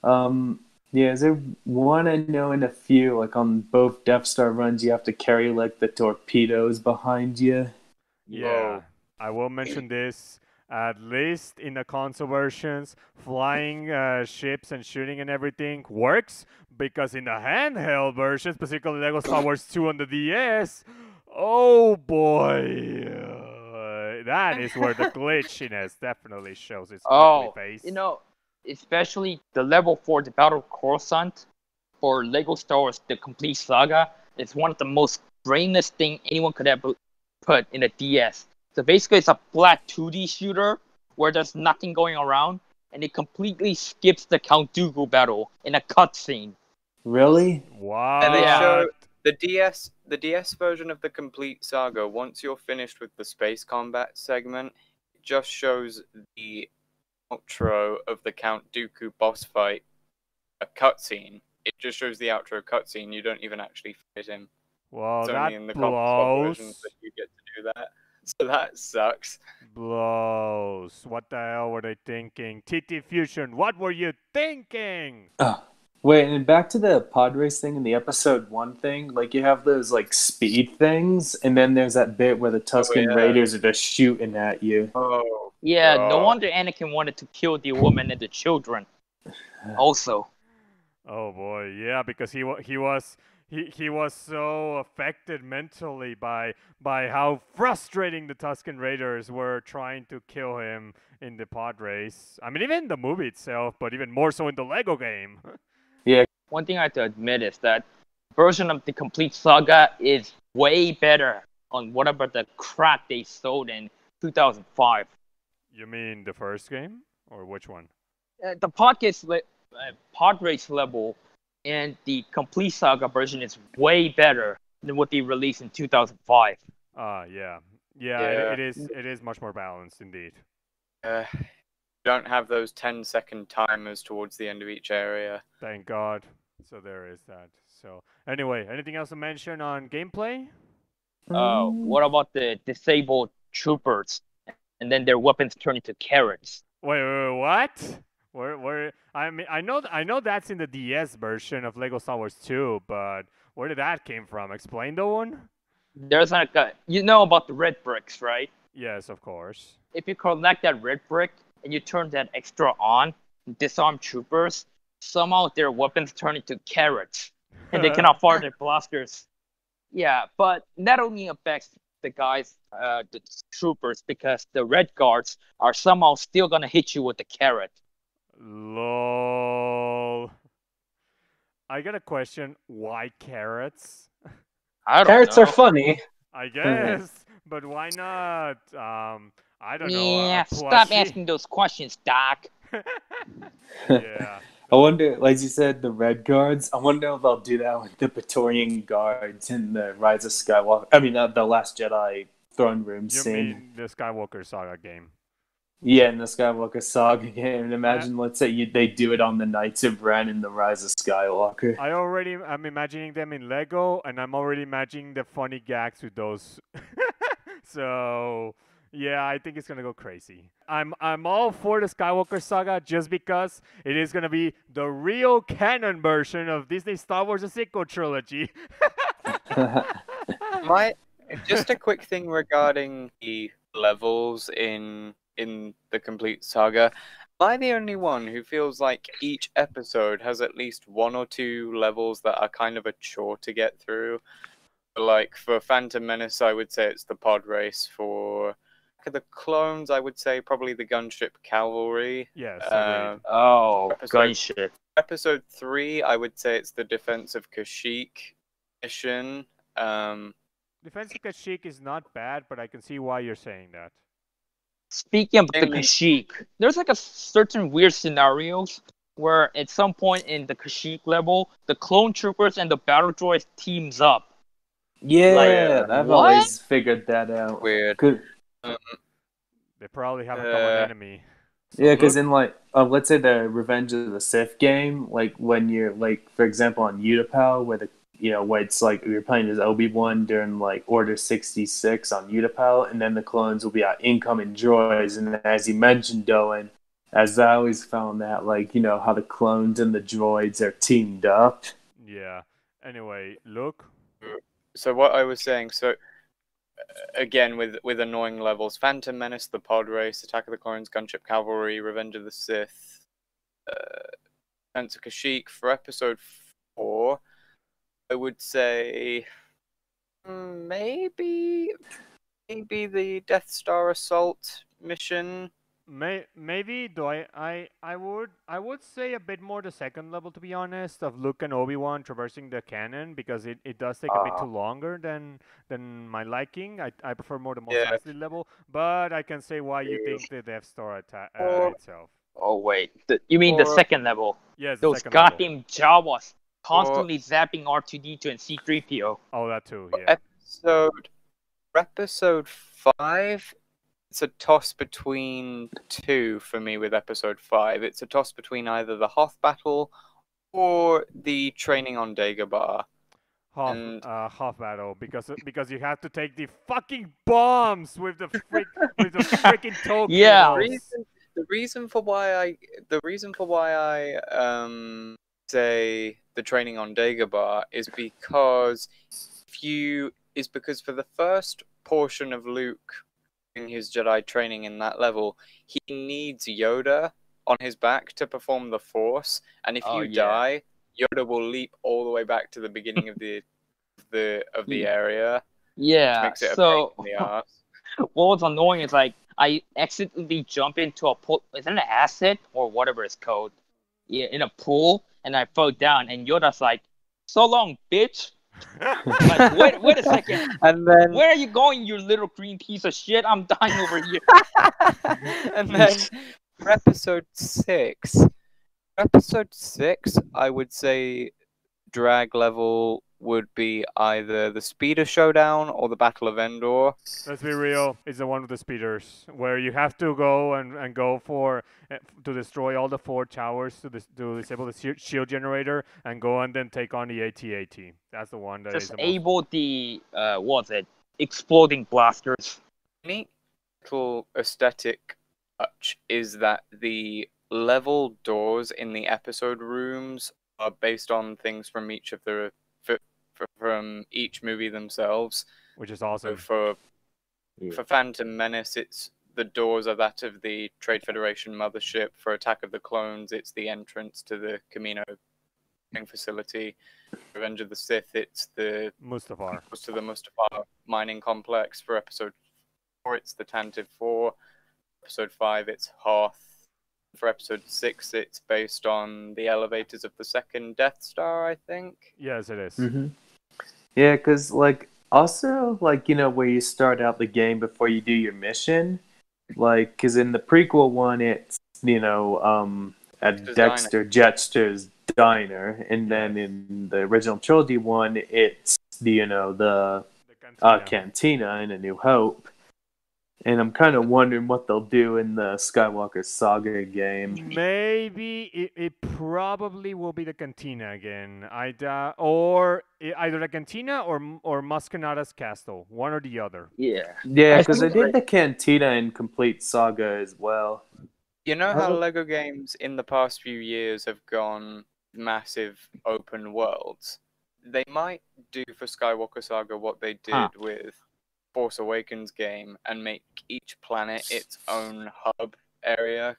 yeah, is there one I know in a few, like on both Death Star runs, you have to carry like the torpedoes behind you? Yeah, Whoa. I will mention this. At least in the console versions, flying ships and shooting and everything works, because in the handheld version, specifically Lego Star Wars 2 on the DS, oh boy, that is where the glitchiness definitely shows its ugly Oh, face. especially the level for the Battle Coruscant for Lego Star Wars: The Complete Saga is one of the most brainless thing anyone could ever put in a DS. So basically, it's a flat 2D shooter where there's nothing going around, and it completely skips the Count Dooku battle in a cutscene. Really? Wow. And they Yeah. show the DS version of the Complete Saga. Once you're finished with the space combat segment, it just shows the outro of the Count Dooku boss fight, a cutscene. It just shows the outro cutscene. You don't even actually fight him. Well, It's that only in the console versions blows. that you get to do that. So that sucks. Blows. What the hell were they thinking? TT Fusion, what were you thinking? Wait, and back to the pod race thing in the episode 1 thing, like you have those like speed things, and then there's that bit where the Tusken yeah. Raiders are just shooting at you. Oh. Yeah, no God. wonder Anakin wanted to kill the woman and the children. Also, Oh boy, yeah, because he was so affected mentally by how frustrating the Tusken Raiders were trying to kill him in the pod race. I mean, even in the movie itself, but even more so in the Lego game. one thing I have to admit is that version of the Complete Saga is way better on whatever the crap they sold in 2005. You mean the first game, or which one? The pod race level and the Complete Saga version is way better than what they released in 2005. Yeah. Yeah, Yeah. it is much more balanced indeed. Don't have those 10-second timers towards the end of each area. Thank God. So there is that. So anyway, anything else to mention on gameplay? Oh, what about the disabled troopers? And then their weapons turn into carrots. Wait, what? Where? I mean, I know that's in the DS version of Lego Star Wars 2, but where did that came from? Explain the one. There's like a, you know about the red bricks, right? Yes, of course. If you collect that red brick and you turn that extra on, disarm troopers, somehow their weapons turn into carrots, and they cannot fire their blasters. Yeah, but that only affects the guys, the troopers, because the red guards are somehow still gonna hit you with the carrot. Lol. I got a question. Why carrots? I don't Carrots know. are funny. I guess, but why not? I don't know. Yeah, A stop plushie? asking those questions, Doc. Yeah. I wonder, like you said, the Red Guards. I wonder if they'll do that with the Praetorian Guards in the Rise of Skywalker. I mean, the Last Jedi throne room You scene. mean the Skywalker Saga game? Yeah, in the Skywalker Saga game. And imagine, let's say they do it on the Knights of Ren in the Rise of Skywalker. I'm imagining them in Lego, and I'm already imagining the funny gags with those. So yeah, I think it's gonna go crazy. I'm all for the Skywalker Saga just because it is gonna be the real canon version of Disney Star Wars: The Sequel Trilogy. Just a quick thing regarding the levels in the Complete Saga. Am I the only one who feels like each episode has at least one or two levels that are kind of a chore to get through? Like for Phantom Menace, I would say it's the pod race. For the clones, I would say probably the gunship cavalry. Yes, agreed. Oh, Episode- gunship. Episode 3, I would say it's the defense of Kashyyyk mission. Defense of Kashyyyk is not bad, but I can see why you're saying that. Speaking of the Mainly- Kashyyyk, there's like a certain weird scenarios where at some point in the Kashyyyk level, the clone troopers and the battle droids teams up. Yeah, Like, I've what? always figured that out. Weird. They probably have a common enemy. Yeah, because in let's say the Revenge of the Sith game, like when you're like, for example, on Utapau, where where it's like you're playing as Obi-Wan during like Order 66 on Utapau, and then the clones will be incoming droids, and as you mentioned, Doan, as I always found that how the clones and the droids are teamed up. Yeah. Anyway, look. So what I was saying, again with annoying levels, Phantom Menace, the pod race, Attack of the Clones, Gunship Cavalry, Revenge of the Sith, Defense of Kashyyyk. For episode 4, I would say maybe the Death Star assault mission. Maybe though I would say a bit more the second level, to be honest, of Luke and Obi-Wan traversing the canon, because it does take a bit too longer than my liking. I prefer more the Mos Yeah. Eisley level, but I can say why you think the Death Star itself. Oh wait, you mean the Or- second level? Yes, the Those second level. goddamn Jawas constantly zapping R2D2 and C3PO. Oh, that too. Yeah. Episode 5. It's a toss between 2 for me with episode 5. It's a toss between either the Hoth battle or the training on Dagobah. Half battle, because you have to take the fucking bombs with the freaking tokens. Yeah. The reason for why I say the training on Dagobah is because for the first portion of Luke in his Jedi training in that level, he needs Yoda on his back to perform the Force, and if Oh, you yeah. die, Yoda will leap all the way back to the beginning of the area, which Yeah. makes it a So pain in the ass. what was annoying is like I accidentally jump into a pool. Is it an acid or whatever it's called? Yeah, in a pool, and I fell down, and Yoda's like, "So long, bitch." Like, wait a second. And then Where are you going, you little green piece of shit? I'm dying over here. and then for episode 6, I would say drag level would be either the Speeder Showdown or the Battle of Endor. Let's be real. It's the one with the speeders where you have to go and go for to destroy all the 4 towers to disable the shield generator and go and then take on the AT-AT. That's the one that is the most. Disable the what's it? Exploding blasters. Neat little aesthetic touch is that the level doors in the episode rooms are based on things from each of the from each movie themselves. Which is So awesome. for Phantom Menace, it's the doors are that of the Trade Federation mothership. For Attack of the Clones, it's the entrance to the Camino facility. Revenge of the Sith, it's the Mustafar. to the Mustafar mining complex. For Episode 4, it's the Tantive 4. Episode 5, it's Hoth. For Episode 6, it's based on the elevators of the second Death Star, I think. Yes, it is. Mm-hmm. Yeah, because, like, also, like, you know, where you start out the game before you do your mission, like, because in the prequel one, it's, you know, at Dexter Jettster's diner, and then in the original trilogy one, it's, you know, the cantina in A New Hope. And I'm kind of wondering what they'll do in the Skywalker Saga game. Maybe it probably will be the cantina again. Or either the cantina or Mascanada's castle, one or the other. Yeah. Yeah, because they did the cantina in Complete Saga as well. You know how LEGO games in the past few years have gone massive open worlds? They might do for Skywalker Saga what they did with Force Awakens game and make each planet its own hub area.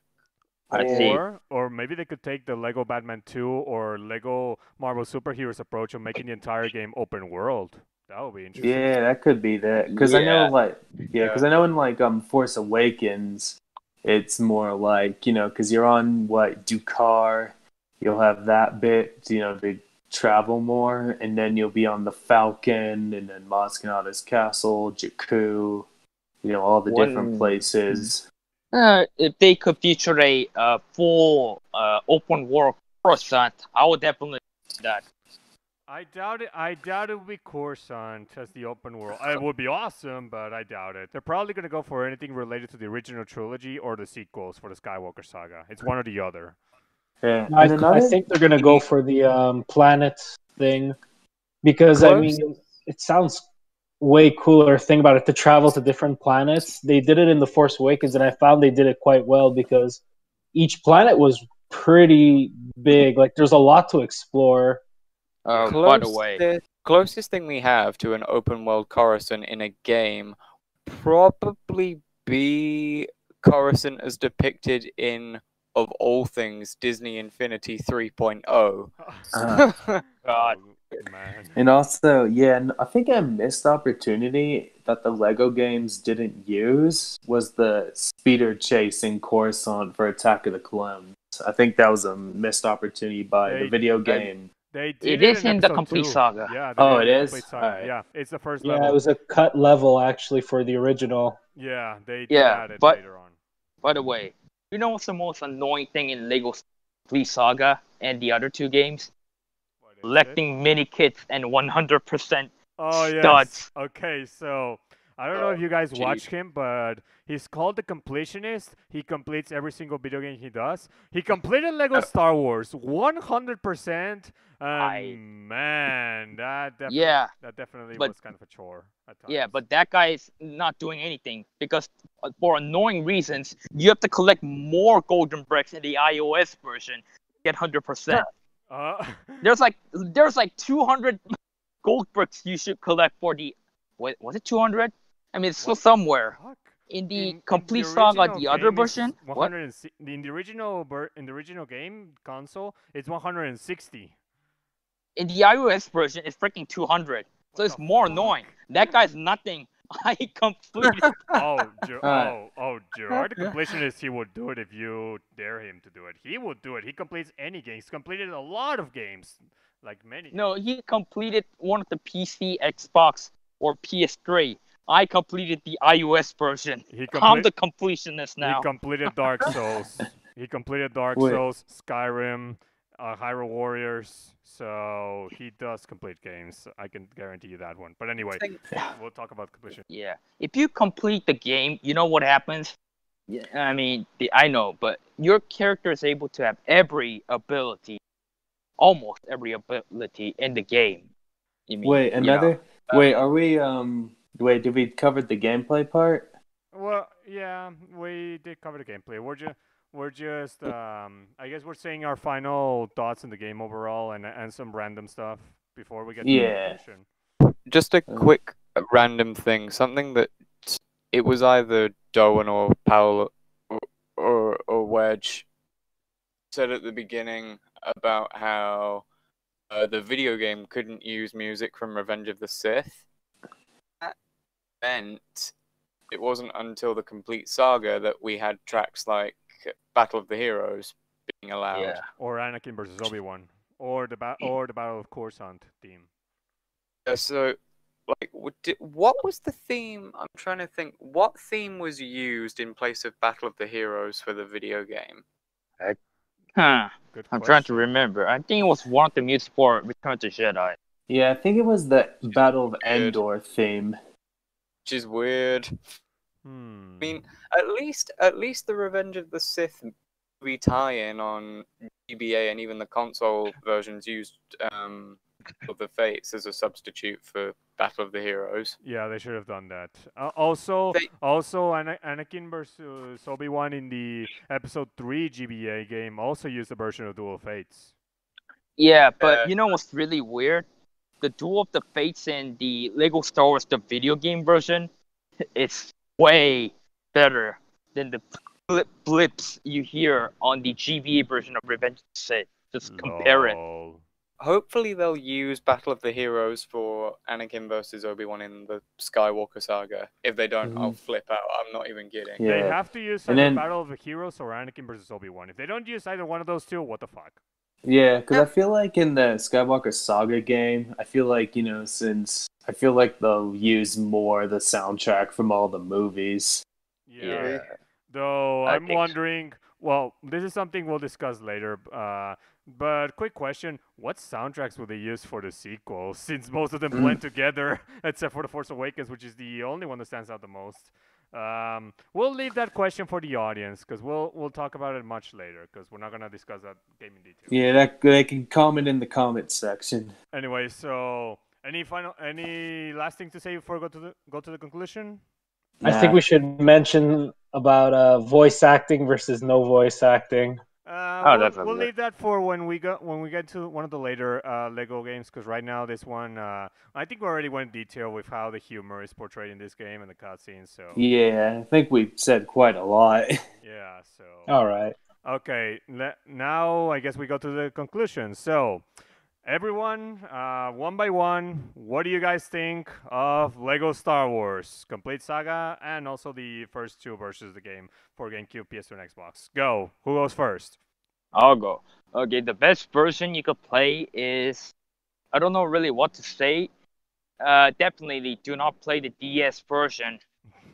Or maybe they could take the Lego Batman 2 or Lego Marvel Superheroes approach of making the entire game open world. That would be interesting. Yeah, that could be that. Because I know, like, because I know in like Force Awakens, it's more like, you know, because you're on Dukar, you'll have that bit, you know, they travel more, and then you'll be on the Falcon, and then Mascanada's castle, Jakku, you know, all the different places. If they could feature a full open world Coruscant, I would definitely do that. I doubt it. I doubt it would be Coruscant as the open world. It would be awesome, but I doubt it. They're probably going to go for anything related to the original trilogy or the sequels for the Skywalker Saga. It's one or the other. Yeah. I think they're gonna go for the planet thing because I mean it sounds way cooler. Thing about it to travel to different planets. They did it in the Force Awakens, and I found they did it quite well because each planet was pretty big. Like there's a lot to explore. By the way, closest thing we have to an open world Coruscant in a game probably be Coruscant as depicted in, of all things, Disney Infinity 3.0. God. Man. And also, yeah, I think a missed opportunity that the LEGO games didn't use was the speeder chase in Coruscant for Attack of the Clones. I think that was a missed opportunity by the video game. They did It is in the episode Complete 2. Saga. Yeah. It is? Right. Yeah, it's the first Yeah, level. it was a cut level actually for the original. Yeah, they did add it later on. By the way, you know what's the most annoying thing in Lego Complete Saga and the other two games? Collecting mini kits and 100% studs. Yes. Okay, so I don't know if you guys watch him, but he's called the completionist. He completes every single video game he does. He completed Lego Star Wars 100%. Man, that definitely was kind of a chore at times. Yeah, but that guy is not doing anything because for annoying reasons, you have to collect more golden bricks in the iOS version to get 100%. There's like 200 gold bricks you should collect for the. Wait, was it 200? I mean, it's still somewhere. In the Complete Saga, the other version. In the original game console, it's 160. In the iOS version, it's freaking 200. So it's more annoying. That guy's nothing. I completed. Gerard, the completionist, he would do it if you dare him to do it. He would do it. He completes any games. Completed a lot of games, like many. No, he completed one of the PC, Xbox, or PS3. I completed the iOS version. I'm the completionist now. He completed Dark Souls. He completed Dark Souls, Skyrim, Hyrule Warriors. So he does complete games. I can guarantee you that one. But anyway, think we'll talk about completion. Yeah. If you complete the game, you know what happens? Yeah, I mean, I know, but your character is able to have every ability, almost every ability in the game. You mean, Wait, another. Wait, are we? Wait, did we cover the gameplay part? Well, yeah, we did cover the gameplay. We're just I guess we're saying our final thoughts in the game overall and some random stuff before we get to the Yeah. conclusion. just a Uh, quick random thing, something that it was either Darwin or Powell or Wedge said at the beginning about how the video game couldn't use music from Revenge of the Sith. That meant it wasn't until the Complete Saga that we had tracks like Battle of the Heroes being allowed. yeah. Or Anakin versus Obi-Wan, or the Battle of Coruscant theme. So, like, what was the theme? I'm trying to think. What theme was used in place of Battle of the Heroes for the video game? Huh. Good I'm question. trying to remember. I think it was one of the music for Return to Jedi. Yeah, I think it was the Battle of Weird. Endor theme. Which is weird. Hmm. I mean, at least the Revenge of the Sith movie tie-in on GBA and even the console versions used of the Fates as a substitute for Battle of the Heroes. Yeah, they should have done that. Also, They- Anakin versus Obi-Wan in the Episode 3 GBA game also used a version of Duel of Fates. Yeah, but you know what's really weird? The Duel of the Fates in the Lego Star Wars the video game version, it's way better than the blips you hear on the GBA version of Revenge of the Sith. Just compare it. Lol. Hopefully they'll use Battle of the Heroes for Anakin versus Obi-Wan in the Skywalker saga. If they don't, I'll flip out. I'm not even kidding. Yeah. They have to use And either then- Battle of the Heroes or Anakin versus Obi-Wan. If they don't use either one of those two, what the fuck? Yeah, because I feel like in the Skywalker Saga game, I feel like, since I feel like they'll use more the soundtrack from all the movies. Yeah. Though I I'm think so. wondering, well, this is something we'll discuss later. But quick question: what soundtracks will they use for the sequel? Since most of them blend together, except for the Force Awakens, which is the only one that stands out the most. We'll leave that question for the audience because we'll talk about it much later because we're not gonna discuss that game in detail. Yeah, that they can comment in the comments section. Anyway, so any last thing to say before we go to the conclusion? I think we should mention about voice acting versus no voice acting. We'll definitely. leave that for when we get to one of the later Lego games because right now this one I think we already went in detail with how the humor is portrayed in this game and the cutscenes. So Yeah, I think we've said quite a lot. yeah, so All right. okay. Now I guess we go to the conclusion. So everyone, one by one, what do you guys think of Lego Star Wars Complete Saga and also the first two versions of the game for GameCube, PS2, and Xbox? Go. Who goes first? I'll go. Okay, the best version you could play is I don't know really what to say. Definitely do not play the DS version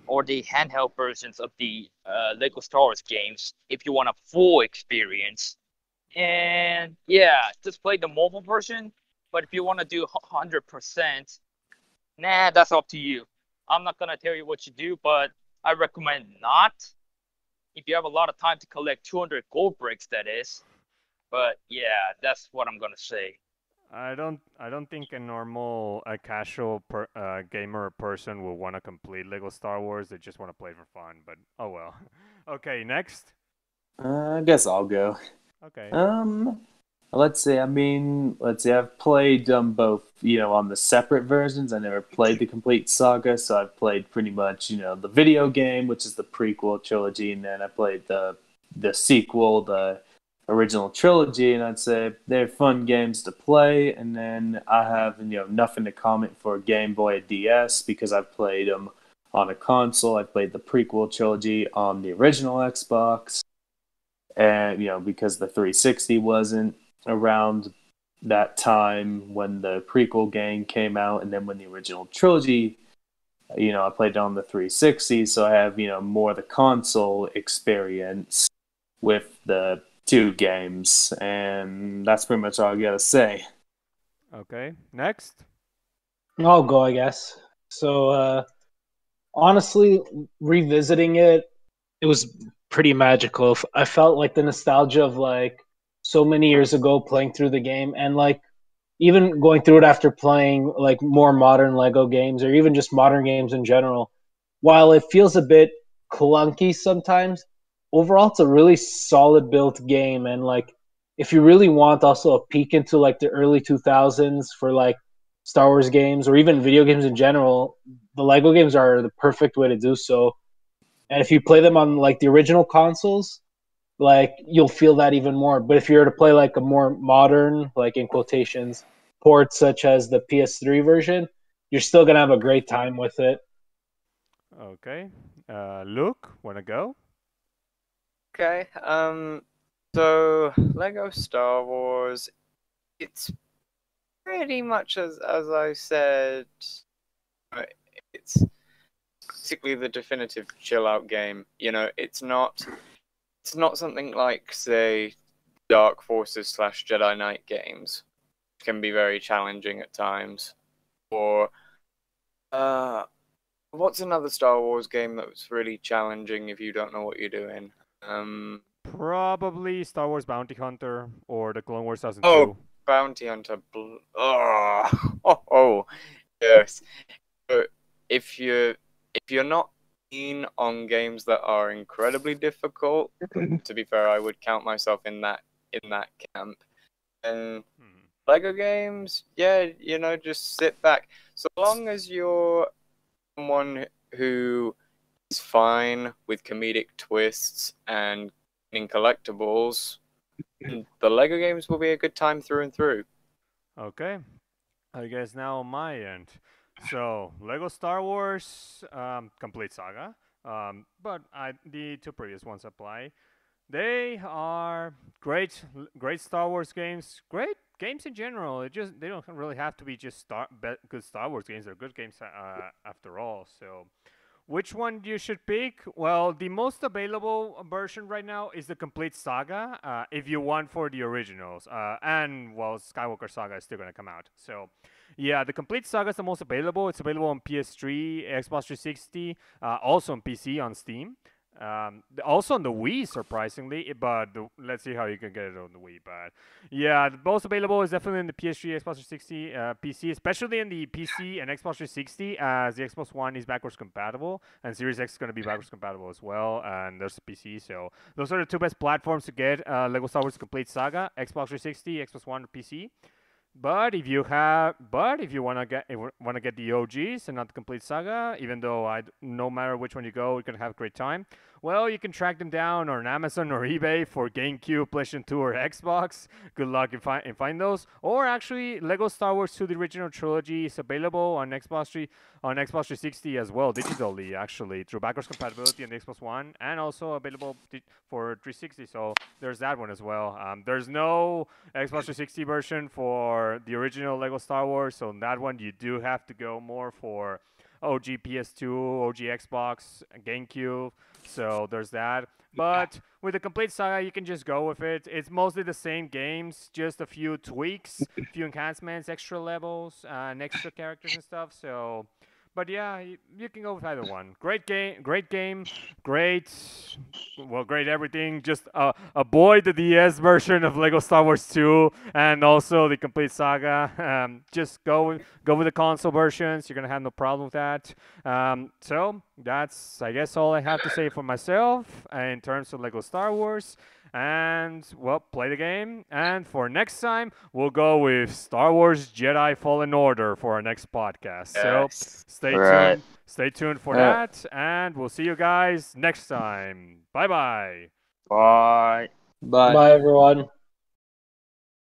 or the handheld versions of the Lego Star Wars games if you want a full experience. And yeah, just play the mobile version. But if you want to do 100%, nah, that's up to you. I'm not gonna tell you what you do, but I recommend not. If you have a lot of time to collect 200 gold bricks, that is. But yeah, that's what I'm gonna say. I don't think a casual gamer person will want to complete Lego Star Wars. They just want to play for fun. But oh well. Okay, next. I guess I'll go. Okay. Let's see. I've played both, on the separate versions. I never played the Complete Saga, so I've played pretty much, the video game, which is the prequel trilogy, and then I played the sequel, the original trilogy, and I'd say they're fun games to play. And then I have, nothing to comment for Game Boy DS because I've played them on a console. I played the prequel trilogy on the original Xbox, and because the 360 wasn't around that time when the prequel game came out, and then when the original trilogy, I played it on the 360, so I have more of the console experience with the two games, and that's pretty much all I gotta say. Okay, next. I'll go, I guess. So, honestly, revisiting it, it was pretty magical. I felt like the nostalgia of like so many years ago playing through the game, and like even going through it after playing like more modern Lego games or even just modern games in general. While it feels a bit clunky sometimes, overall it's a really solid built game. And like if you really want also a peek into like the early 2000s for like Star Wars games or even video games in general, the Lego games are the perfect way to do so. And if you play them on like the original consoles, like you'll feel that even more. But if you were to play like a more modern, like in quotations, port such as the PS3 version, you're still gonna have a great time with it. Okay. Luke, wanna go? Okay. So Lego Star Wars, it's pretty much as I said. uh, It's basically the definitive chill out game. You know, it's not something like say Dark Forces slash Jedi Knight games, which can be very challenging at times. Or uh, what's another Star Wars game that was really challenging if you don't know what you're doing? Um, Probably Star Wars Bounty Hunter or the Clone Wars 2002. oh, Bounty Hunter. Oh, yes. But if you're not keen on games that are incredibly difficult, to be fair, I would count myself in that camp. And Hmm. Lego games, yeah, just sit back. So long as you're someone who is fine with comedic twists and getting collectibles, the Lego games will be a good time through and through. Okay. I guess now on my end. So Lego Star Wars Complete Saga. But the two previous ones apply. They are great Star Wars games. Great games in general. They don't really have to be just good Star Wars games. They're good games after all. So which one you should pick? Well, the most available version right now is the Complete Saga. If you want for the originals, and well, Skywalker Saga is still gonna come out. So, yeah, the Complete Saga is the most available. It's available on PS3, Xbox 360, also on PC on Steam. Also on the Wii, surprisingly, but let's see how you can get it on the Wii. But yeah, the most available is definitely in the PS3, Xbox 360, PC, especially in the PC and Xbox 360, as the Xbox One is backwards compatible, and Series X is going to be backwards compatible as well. And there's the PC, so those are the two best platforms to get Lego Star Wars Complete Saga: Xbox 360, Xbox One, or PC. But if you wanna get the OGs and not the Complete Saga, even though no matter which one you go, you can have a great time. Well, you can track them down on Amazon or eBay for GameCube, PlayStation 2, or Xbox. Good luck in find those. Or actually, Lego Star Wars 2: The Original Trilogy is available on Xbox 360 as well, digitally actually through backwards compatibility on the Xbox One, and also available for 360. So there's that one as well. There's no Xbox 360 version for the original Lego Star Wars. So on that one, you do have to go more for OG PS2, OG Xbox, GameCube. So there's that. But with the Complete Saga, you can just go with it. It's mostly the same games, just a few tweaks, few enhancements, extra levels, and extra characters and stuff. So, but yeah, you can go with either one. Great game, great, well, great everything. Just avoid the DS version of Lego Star Wars 2 and also the Complete Saga. Just go with the console versions. You're gonna have no problem with that. So that's, I guess, all I have to say for myself in terms of Lego Star Wars. And well, play the game. And for next time, we'll go with Star Wars Jedi Fallen Order for our next podcast. So Yes. stay Right. tuned. Stay tuned for Yeah. that, and we'll see you guys next time. Bye bye. Bye. Bye. Bye, everyone.